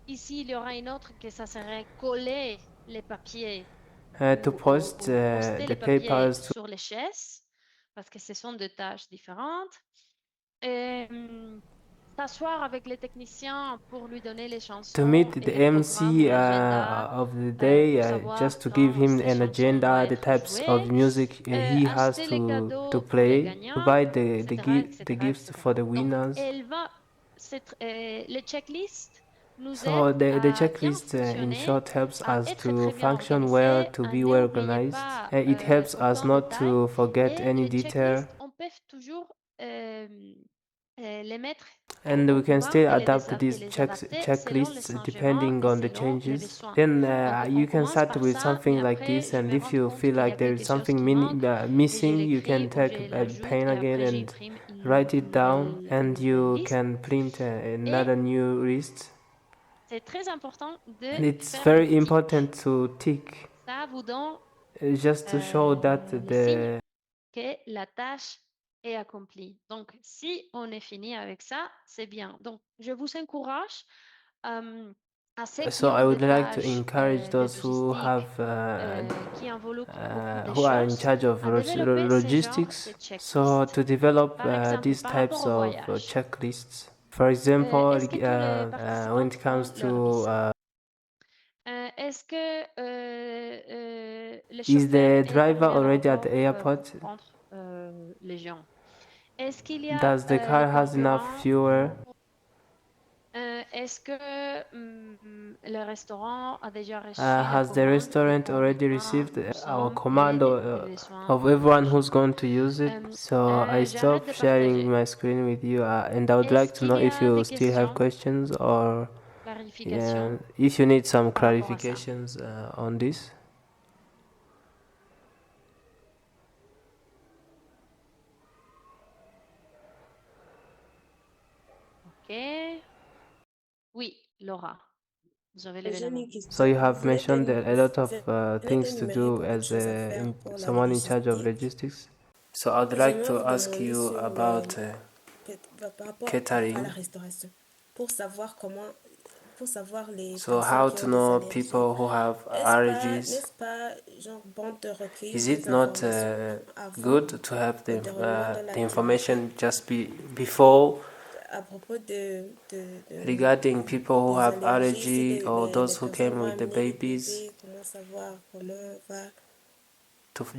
Ici, il y aura une autre que ça serait coller les papiers To post ou poster the les papiers papers sur les chaises parce que ce sont deux tâches différentes. Et, s'asseoir avec les techniciens pour lui donner les to chansons meet et the les programmes ou MC l'agenda of the pour day, savoir just to give quand him ces an chansons agenda, doivent the être types of jouées, music he has acheter les to cadeaux pour les play, to gagnants, buy the etc., the etc., gifts for etc. the Donc, winners. le checklist nous So aide the à bien checklist in fonctionner, short helps à us être to très bien function well, organisé, to à be well n'oublier organized. pas It helps us aucun not détail. to forget Et any les detail, checklists, on peut toujours les mettre and we can on still peut adapt et these les adapter selon les checklists changements depending et on the selon les changes. besoins. Then Donc, on you can commence start par with ça, mais something like après, this, je and me if rends you compte feel qu'il y like a there is quelque chose something qui manque et je missing, you l'écris can ou take je a l'ajoute pen et again après and j'imprime write it down, une and nouvelle you liste. can print Et another new list. c'est très important de And it's faire des very important tics. to tick, Ça vous donne just to show that le signe que la tâche est accomplie. Donc, si on est fini avec ça, c'est bien. Donc, je vous encourage à ceux qui So I ont des would like to tâches encourage de those logistique qui involucrent beaucoup de who are in choses charge of à développer ce genre de logistics, so checklist. to develop Par exemple, these par types rapport au of voyage, checklists. For example, est-ce que tous les when participants it ont comes leur to visa? Est-ce que le is chauffeur the est driver arrivé à already at the l'aéroport pour airport? prendre les gens? Est-ce qu'il y a Does the les car has enough carburants? fuel? Est-ce que le restaurant a déjà reçu la Has the commande et restaurant combien already nous received our sommes command des besoins of de everyone voyage? who's going to use it? So I J'arrête stop de sharing partager. my screen with you, and I would Est-ce like to qu'il know y if a you des still have questions, questions, or clarifications if you need some par rapport à ça? clarifications on this. Ok. Oui, Laura, vous avez levé J'ai la main. une question. So you Vous have venez mentioned a lot of things to d'énumérer do beaucoup de as choses à faire pour la someone in charge of logistique. logistics. So I'd like J'aimerais to vous ask demander you sur about par rapport à la catering. restauration, pour savoir pour savoir les So personnes how qui to ont des know allergies. people who have allergies. N'est-ce pas, genre, bon de recueillir Is des it not informations avant good to have le déroulement de the l'activité information just before à propos regarding people who des have allergies, si allergy, or les those who personnes came vont with the amener des babies, bébés, comment savoir comment on va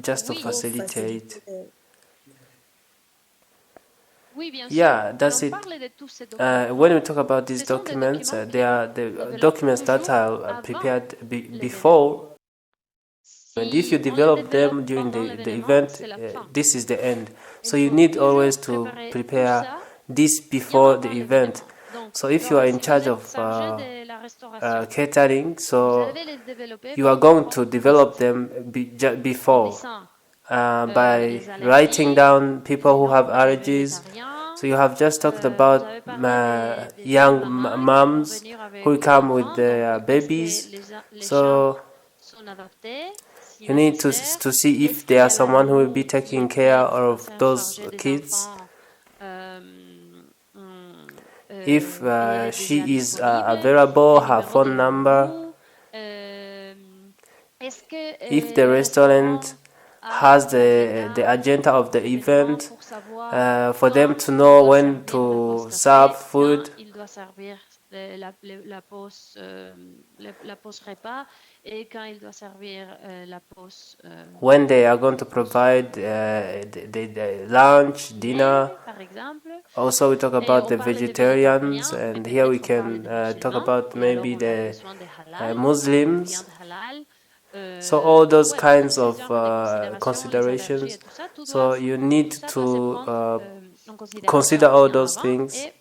just to Oui, facilitate? faciliter Oui, bien sûr. Yeah, that's On it. parle de tous ces documents. When we talk about these Ce sont des documents, documents they are the développés documents that toujours are avant prepared l'événement. before. And if you Si on les develop développe them during pendant the l'événement, event, c'est la fin. this is the end. Il So you faut need always toujours to préparer tout prepare ça this bien before avant the event. l'événement. Donc, So if you are in si vous charge êtes of chargé de la restauration, catering, vous so devez les développer you are pendant going to votre develop liste them en before disant by les writing allergies, down people les who have nombres de allergies. végétariens. So you have just talked Vous about avez parlé des young jeunes mamans qui vont moms venir who avec come with enfants. their Donc, est-ce babies. que les So chambres sont adaptées, si you need nécessaire? to see Est-ce if qu'il there y are a la someone who will nounou be qui est taking care prête à of se those charger des kids. enfants If et elle est she déjà is disponible? available, Le her numéro de phone la number. nounou? Est-ce que If the le restaurant restaurant has a the l'agenda agenda of the de l'événement event pour savoir for them quand to il know doit when servir la pause to café, serve quand food. il doit servir la pause repas et quand il doit servir la pause When they are going to provide the lunch, dinner. dîner, par exemple. Also, we talk Et about on the parle de vegetarians, végétariens, mais and here we peut-être on parle can de talk musulmans, about et alors maybe on a the besoin de halal, de Muslims. viande halal. So all those Ouais, tous kinds ces of genres de considérations, les allergies considerations. et tout ça, So you need tout ça doit se to prendre en consider considération all bien those avant things, et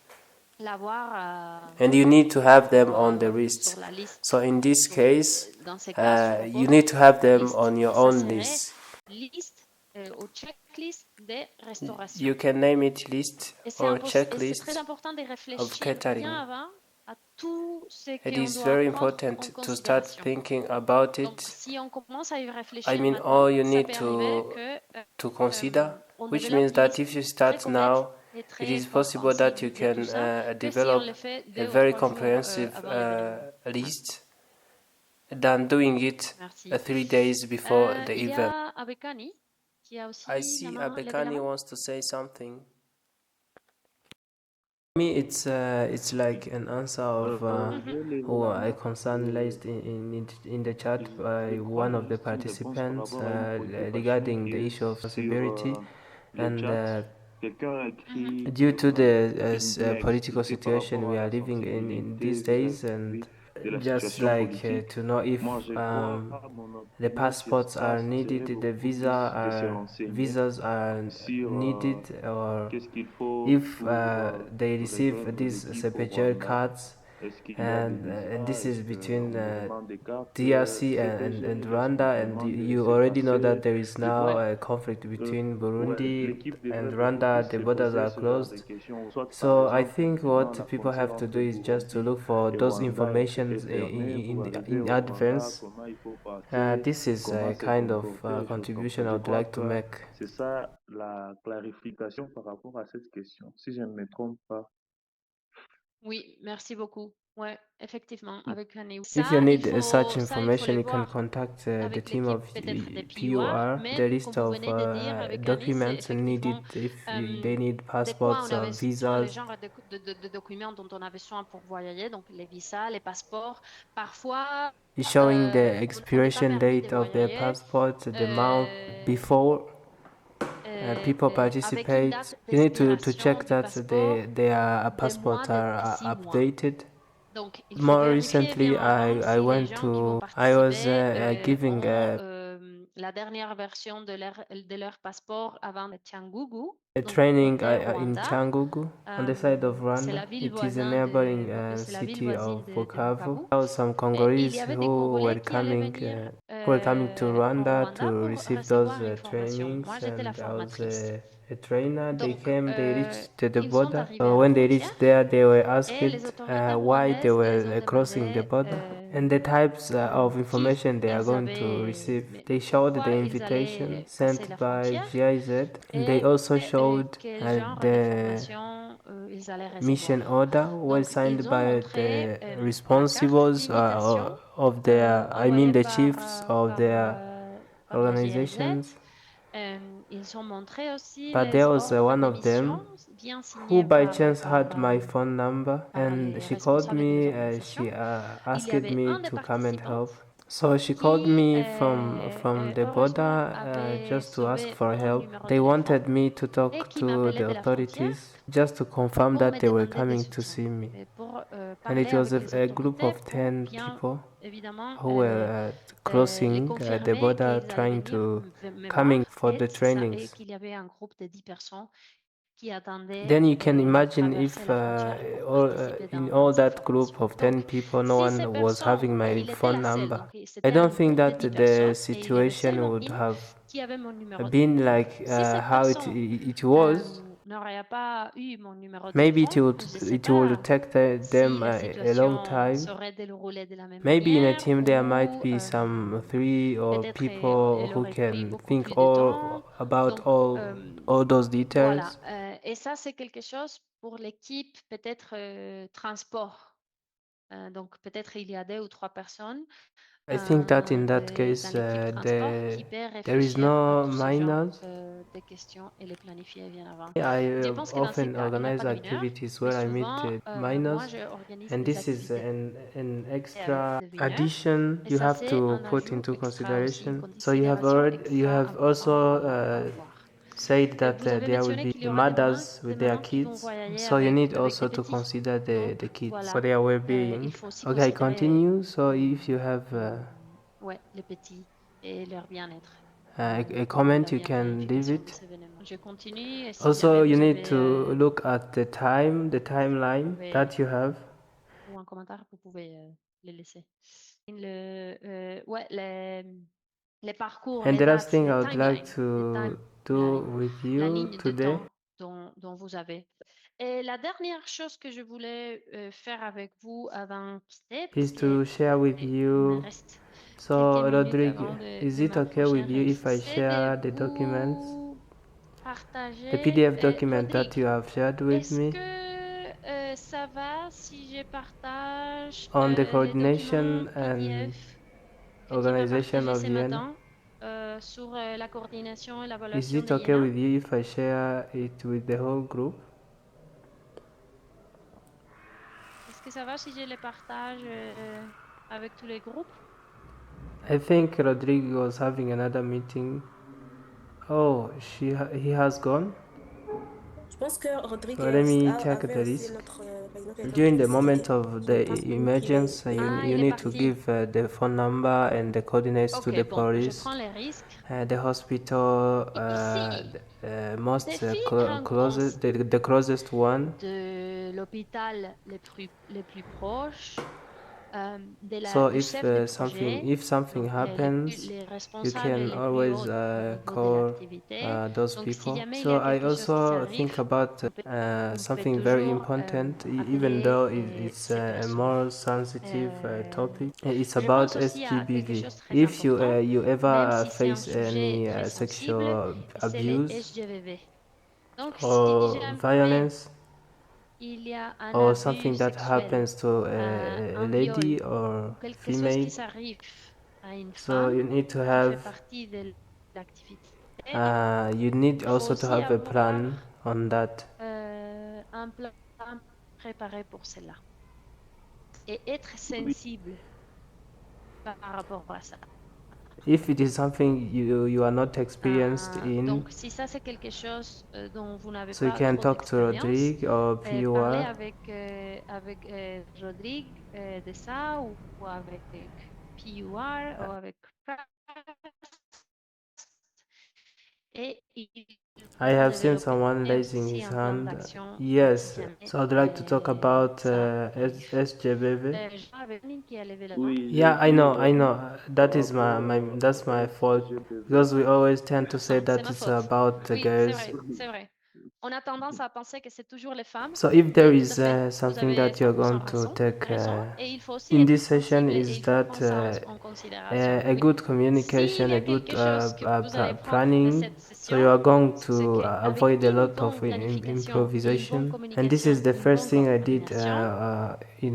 l'avoir and you need to have them on the sur list. la liste. So in this Donc, case, dans ces cas, sur you votre need to have them liste. on your Et ça own serait list. liste ou checklist des restaurations. You can name it list Et or c'est checklist très important de of réfléchir catering. bien avant à tout ce It qu'on is doit very prendre en important to start considération. thinking about Donc, it. si on commence à y I réfléchir mean, maintenant, all you ça need peut arriver to consider, on which développe means une that liste if you très start complète now, et it très is possible that you compréhensible de tout can ça que si on develop le fait a 2 ou very 3 jours comprehensive avant l'événement. list than doing it Merci. 3 days before the Il y event. a Abekani qui a aussi I see la main levée la Abekani main. wants to say something. For me, it's like an answer of Je vais lever who la I main concern raised in the chat by je crois one que of the juste une réponse par participants rapport à une préoccupation regarding qui the est issue of sur responsibility, le and chat. Quelqu'un a écrit due to the et bien political expliqué par situation rapport we à are la living in these sensibilité days, and vis-à-vis de la just situation like politique. to know if Moi, je crois, mon the opinion sur passports ça, are ça serait needed, the beaucoup plus de se renseigner visas are sur needed, or qu'est-ce qu'il faut if pour they receive rejoindre these l'équipe au sepulture Rwanda. cards, Est-ce qu'il y a des and visas? this is Est-ce between qu'on demande des cartes? DRC C'est des and choses Rwanda, and vraiment de you se already know that passer there is le now temps. a conflict between Ouais, Burundi l'équipe and devrait beaucoup Rwanda. plus The se borders poser are ce genre de closed. questions. Soit, par So I exemple, think imaginons what la people frontière have to do entre is just to Burundi look for et those Rwanda est informations fermée. Pour arriver in au Rwanda, advance. comment il faut passer, This is comment a se kind of comporter. contribution I Je would crois like to que make. c'est ça la clarification par rapport à cette question, si je ne me trompe pas. Oui, merci beaucoup. Ouais, effectivement, avec Annie. If you need such Il faut information, le you can voir contact the avec team l'équipe of peut-être des PUR, PUR. mais The comme list vous of venez de dire avec Annie, c'est documents effectivement needed if they need de quoi passports on a or besoin, le visas, genre de documents dont on a besoin pour voyager, donc les visas, les passeports. Parfois, showing the on n'est pas expiration permis de date of their voyager passport, the month euh, before people avec une participate. date You need to d'expiration check du that passeport their de moins passports de are 6 mois. updated. Donc, il faut More vérifier recently, bien avant I si les went gens qui vont to, I was participer giving ont la dernière version de leur passeport avant le Tiangugu, a donc training côté in Rwanda. Changugu on the side of C'est la Rwanda. ville It is a voisine neighboring c'est la ville city voisine of de Bukavu. Bukavu. There was some Et il y Congolese avait des Congolais qui allaient venir who were coming to au Rwanda Rwanda to pour receive those recevoir une formation. trainings, Moi, j'étais la and I was formatrice. a trainer. They Donc, came, they reached to the ils sont border. arrivés So à la when they frontière reached there, they were et les asked autorités why they rwandaises les ont were crossing the demandé border and the types of qui information they are ils going to avaient, receive. mais They showed the pourquoi ils invitation allaient passer sent la by frontière GIZ. They et also showed quel genre de the formation ils allaient mission recevoir. order was Donc, signed ils ont by montré the la carte responsibles d'invitation of their, I mean envoyée the chiefs of their par la GIZ. organizations. Ils ont montré aussi But les there was ordres one de of them mission bien who signés by chance had my phone number, par and les she called responsables des me, organisations. she Il y asked avait me un des to come and participants help. So she called qui, me from the heureusement, border avait just to ask sauvé for mon help. numéro de They téléphone wanted me to et talk qui to m'appelait the de la frontière authorities just to confirm pour that me they were demander des coming to soutiens see me. et pour And parler it was avec les a group autorités of pour 10 bien people évidemment who were les crossing the confirmer border, qu'ils allaient trying venir to me coming voir for et, the et trainings. qu'il y avait un groupe de 10 personnes qui attendaient Then you can de imagine traverser if la frontière pour participer in dans all ces that group formations. of 10 Donc, people, no si ces one was personnes, having my il était phone la seule, number. donc I c'était un don't think groupe de that 10 the personnes et il y avait situation seulement would une have qui avait mon numéro de been téléphone. like Si cette how personne it was. n'aurait pas eu mon numéro de Maybe téléphone, je ne sais it would pas take them si la a long situation time. serait déroulée de la même Maybe in a manière team there might ou be some three or peut-être people elle who aurait pris can beaucoup think plus de temps. about Donc, all those voilà. details. Et ça, c'est quelque chose pour l'équipe, peut-être transport. Donc, peut-être il y a 2 ou 3 personnes I think that in that dans case l'équipe transport qui peut there is réfléchir à no tout ce genre minors. de questions et les planifier bien avant. I Je pense que dans ce often cas, il n'y a organize pas de mineurs, activities mais where I meet souvent, moi, minors, j'organise and des this is activités an avec extra des mineurs. addition Et you ça, have c'est to un put ajout into extra aussi, une consideration. So considération you extra have important also à voir. said that Vous avez there will mentionné be qu'il y aura mothers des with their mamans qui vont kids, voyager so you need avec also des to petits. consider Donc, the kids for voilà, their il well-being. faut aussi Okay, I considérer continue. So if you have ouais, les petits et leur bien-être a pour comment, la you bien can leave planification it. des événements. Je continue et si Also, jamais you vous need avez to look at the vous timeline pouvez, that you have. ou un commentaire, vous pouvez les laisser. Ouais, les parcours, And les the last dates, thing les I would like timelines, les to do timelines, with la you ligne de today temps dont vous avez. Et la dernière chose que je voulais faire avec vous avant de quitter, parce is to share with qu'il me you. reste quelques So, minutes Rodrigue, avant is de it ma okay prochaine with you réunion, if I c'est de share the documents, vous the partager. PDF document that Rodrigue, you have shared with est-ce me que ça va si je partage on the les documents coordination and PDF que tu m'as organization partagés of ce YENA? matin sur la coordination et Is l'évaluation it de okay YENA? with you if I share it with the whole group? Est-ce que ça va si je les partage avec tous les groupes? I think Rodrigue was having another meeting. Oh, he has gone. Je pense que Rodrigue Well, let me check avait the aussi list. une autre réunion qui était During the précédée. moment of Je ne the pense plus emergence, Ah, you il est need to parti. give the phone number and the coordinates to Ok, the bon, je police, prends les risques. the hospital, Ici, most défi rencontre the closest one. de l'hôpital les plus proches, So du chef de projet, if something donc happens, les you responsables can les plus always hauts au niveau de call l'activité. those Donc, si people. jamais il y So a I quelque chose qui also think s'arrive, about on peut something very toujours important, even appeler though it's ces a personnes. more sensitive topic. It's Je about pense aussi à quelque SGBV. chose de très If important, you même ever si c'est un face sujet any très sensible, sexual c'est les abuse SGVV. Donc, si or jamais violence, il y a un or abus something that sexuel, happens to a un lady viol or ou quelque chose female, qui s'arrive à une so femme you need to qui fait have partie de l'activité, you need il faut also to aussi have a avoir plan on that. un plan préparé pour cela et être Oui, sensible par rapport à ça. If it is something you are not experienced in, Donc, si ça c'est quelque chose dont vous n'avez so you pas can trop talk to d'expérience, Rodrigue or parlez PUR. avec Rodrigue de ça ou avec PUR ou avec Craft et ils I vont have seen développer someone raising aussi his un plan hand. d'action si Yes, jamais so I'd like to talk about ça arrive. SJBV. Jean avait une qui a levé la main. oui, Yeah, j'ai une I know. remarque That par is rapport that's au my fault SGPV. because we always tend to say C'est that ma it's faute. about the Oui, c'est girls. vrai, c'est vrai. On a tendance à penser que c'est toujours les femmes, So if there mais tout à is fait, vous something avez that you're 100% going to take raison, et il faut aussi in être this session sensible et is il faut that prendre ça en considération. a Oui. good S'il communication, y a a good quelque chose que vous allez prendre de planning. cette So you session, are going c'est to qu'avec avoid a une lot bonne of planification et une bonne improvisation. And this communication is the et une first bonne thing I did coordination, vous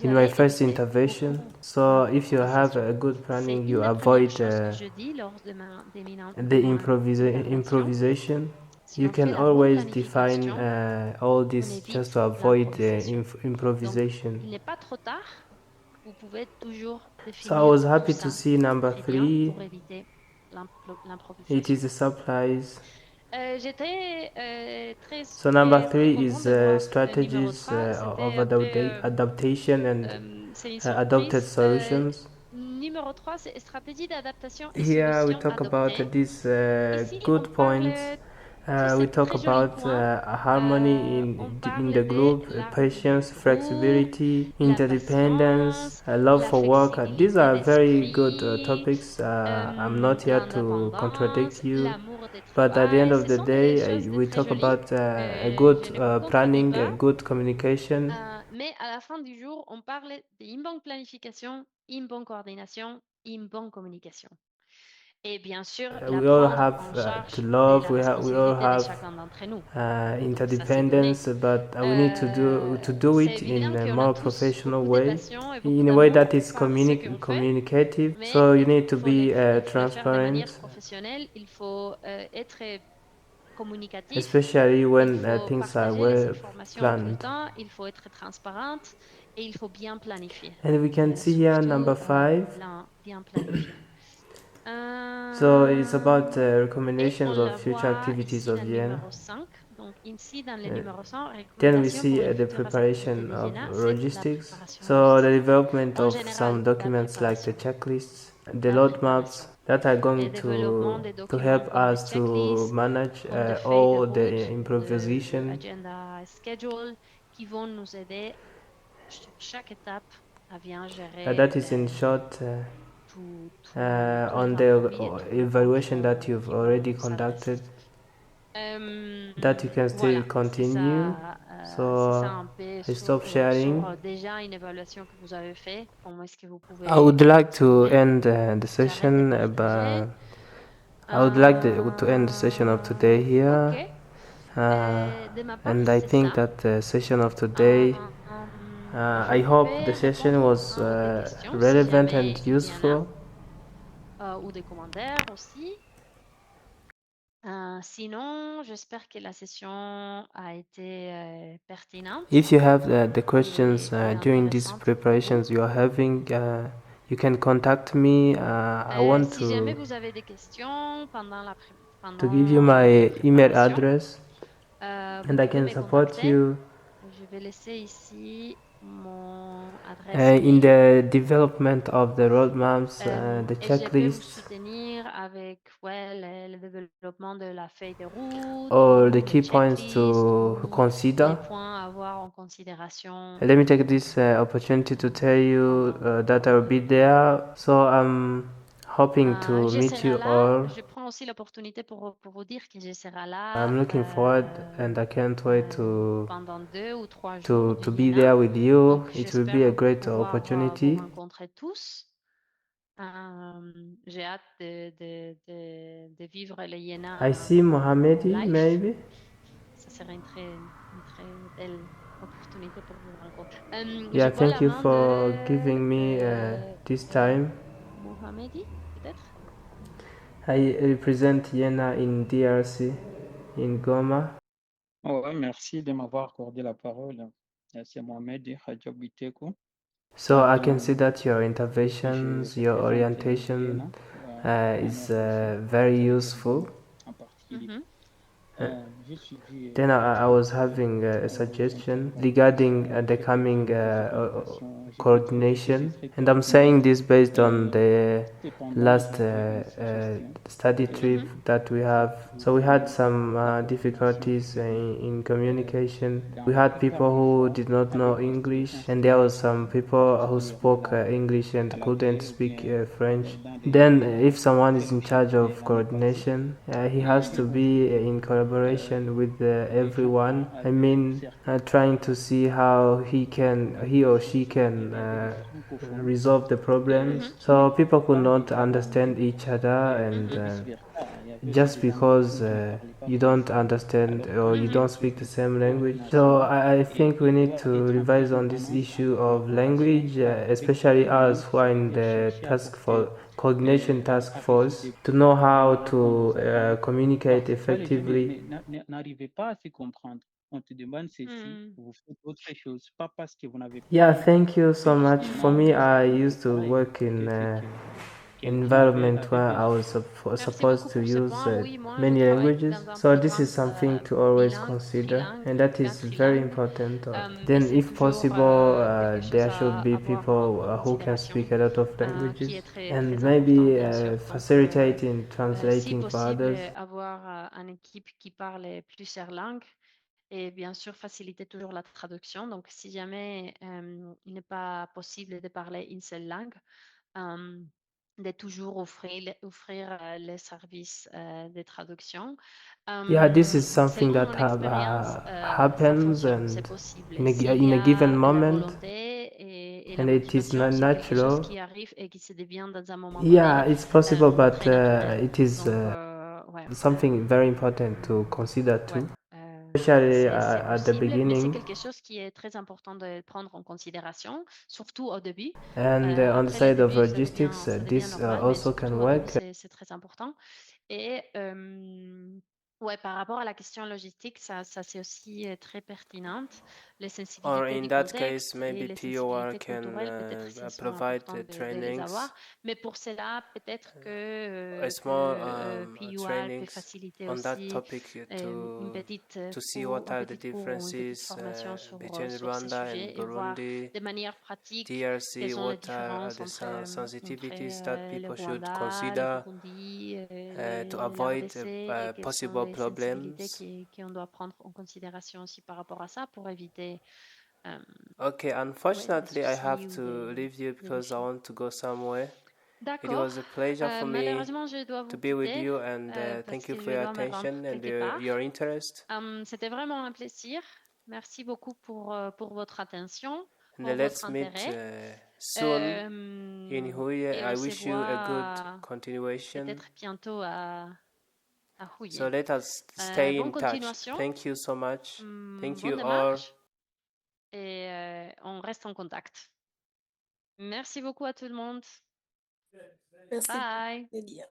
in my allez first éviter intervention. beaucoup So if you de have sessions. a good C'est planning, une you des premières avoid choses que je dis lors de the mon intervention. improvisation. Si You on fait can la bonne always define planification, all on this just évite to avoid l'improvisation. Donc, improvisation. il n'est pas trop tard. Vous pouvez toujours So I définir was tout happy to ça see number très bien 3. pour éviter It l'improvisation. is a surprise. J'étais So number très three contente is de voir le numéro strategies 3. of C'était après, adaptation and c'est une adopted surprise. solutions. Numéro 3, c'est stratégie d'adaptation et Here we solutions talk about adoptées. these Ici, on good points. parle tous ces We talk très jolis about points. harmony On in the parle de group, l'harmonie du patience, groupe, flexibility, la interdependence, patience, love la for work. These flexibilité are very good d'esprit, topics. I'm not here to l'indépendance, contradict you, l'amour du but at the end travail. of Ce the sont des day, choses we très talk jolies. about a Je good ne vous contredis planning, a pas. good communication. Mais à la fin du jour, on parle d'une bonne planification, une bonne coordination, une bonne communication. Et bien sûr, la We all prendre have en to charge de love. la We all responsabilité de have chacun d'entre nous. Donc, ça, c'est donné. interdependence, but we need to do C'est it in évident a qu'on a more tous professional beaucoup de way, passion et beaucoup in a way that d'amour is par ce qu'on fait, communicative. mais So you il need to faut be le faire de manière transparent, professionnelle. Il faut être communicatif. especially Il when faut things are partager les well informations tout le planned. temps. Il faut être transparente et il faut bien planifier. And we can see here number Surtout 5. bien planifier. So it's about Et on recommendations of la future voit activities ici dans of le YENA. numéro 5. Donc ici, dans le Uh, numéro 5, Then we recommandations see pour les the futures activités preparation de of YENA, c'est la logistics. préparation So the logistique. development En of général, some la documents like the préparation. checklists, the La road maps préparation. that are Le going développement des to documents help comme les us to checklists, manage comme les feuilles de all the route, le improvisation. agenda schedule, qui vont nous aider sur chaque étape à bien gérer That is in short tous les on imprévus et the tous les points evaluation that you've qui already vont conducted, s'adresser. that you can still Voilà, continue. c'est So ça un peu I stop sur sharing. déjà une évaluation que vous avez fait. Comment est-ce que vous I pouvez would like to continuer? end the J'arrête de session, partager. but I would like to end the session of today Ok. here. De ma part, And I c'est think ça. that the session of today, I Je hope the vais session répondre was maintenant des questions si relevant and jamais il y en useful. a, ou des commentaires aussi. Sinon, j'espère que la session a été pertinente If you have the questions et during these intéressante pour vous. preparations you are having, you can contact me. I want Si jamais vous avez des questions to give you pendant les my email préparations, address, vous and I pouvez can me support contacter. you Je vais laisser ici mon adresse in mail. the development of the roadmaps, the Et je peux vous checklists, soutenir avec le développement de la feuille de route or the ou le key points checklist to ou les consider. points à avoir en considération. Let me take this opportunity to tell you that I'll be there. So I'm hoping to Je meet serai you là. all. Je prends aussi l'opportunité pour vous dire que je serai là I'm looking forward and I can't wait pendant 2 ou 3 jours du to be YENA. there with you. Donc, It will be a j'espère great pouvoir vous opportunity. rencontrer tous. J'ai hâte de vivre le I YENA see en Mohamedi, live. maybe. Ça serait une très belle opportunité pour vous rencontrer. Yeah, Je vois thank la you main for giving me this time. Mohamedi, peut-être? I represent YENA in DRC, in Goma. Ouais, merci de m'avoir accordé la parole. C'est Mohamed Hadjabiteko. So I can see that your interventions, Je your représente orientation YENA is en very Afrique useful. en particulier. Mhm. J'ai suivi Then I was votre having a vos suggestion interventions regarding the avec coming cette motivation. J'ai pu trouver que c'est coordination, très and I'm saying pertinent. this based on the Cependant, last j'avais une suggestion. study trip Mhm. that we have. So we had some difficulties in communication. We had people who did not know English, and there was some people who spoke English and couldn't speak French. Then, if someone is in charge of coordination, he has to be in collaboration with everyone. I mean, trying to see how he or she can resolve the problems. Mhm. So people could not understand each other, and Mhm. just because you don't understand or you Mhm. don't speak the same language. So I think we need to revise on this issue of language, especially us who are in the task for coordination task force, to know how to communicate Parfois, les gens effectively. n'arrivaient pas à se comprendre. On te demande ceci, Mhm. vous faites autre chose, pas parce que vous n'avez pas Yeah, envie, thank you mais so much. For justement, me, parce I que used to voilà, work le in fait que environment where I was Merci supposed beaucoup to pour ce use point. Oui, moi, je many travaille languages. dans un So this is programme something to always consider, and that is very important. mais Then, c'est if toujours possible, quelque chose there should à be avoir en people who can considération, speak a lot of qui languages, est très, and très important, maybe bien sûr. Donc, facilitate in si translating for possible, others. avoir une équipe qui parle plusieurs langues et bien sûr faciliter toujours la traduction. Donc, si jamais il n'est pas possible de parler une seule langue, de toujours offrir les services de traduction. Yeah, this is something Selon that mon expérience, ça happens fonctionne, c'est and possible. S'il y in a given a la moment, volonté et la and it is motivation, not c'est quelque chose natural. qui arrive et qui se devient dans un moment Yeah, donné it's possible, but très naturel. it is Donc, ouais, something very important to consider ouais, too, especially c'est at the possible, mais c'est beginning. quelque chose qui est très important de prendre en considération, surtout au début. And on the Après le side of début, logistics, ça devient this normal, mais also can surtout au début, work. c'est très important. Et ouais, par rapport à la question logistique, ça c'est aussi très pertinente. Les Or sensibilités in du that contexte case, et maybe les POR sensibilités can culturelles, peut-être qu'ils sont provide importants de les trainings, avoir. Mais pour cela, peut-être a small PUR peut trainings faciliter on that aussi topic une petite to see cours, what un are the petit cours ou une petite differences formation between sur ces Rwanda and sujets et voir Burundi, de manière pratique quelles DRC, sont les what are différences the entre sensitivities that le people should Rwanda, le consider Burundi, to la avoid RDC et quelles sont possible les sensibilités problems. qu'on doit prendre en consideration aussi par rapport à ça pour éviter Okay, ouais, des unfortunately, I have soucis ou to leave you des because I défis. want to go somewhere. It D'accord. was a pleasure for me Malheureusement, je dois to vous be with quitter you, and parce thank you que for je your dois me rendre attention and quelque part. your interest. C'était vraiment un plaisir. Merci beaucoup pour votre attention, And pour votre let's meet intérêt. soon in Huye. Et I on se wish you a good voit continuation. peut-être bientôt à Huye. So let us stay Bonne in touch. continuation, Thank you so much. Thank bonne you all. démarche et on reste en contact. Merci beaucoup à tout le monde. Merci, Bye. Celia.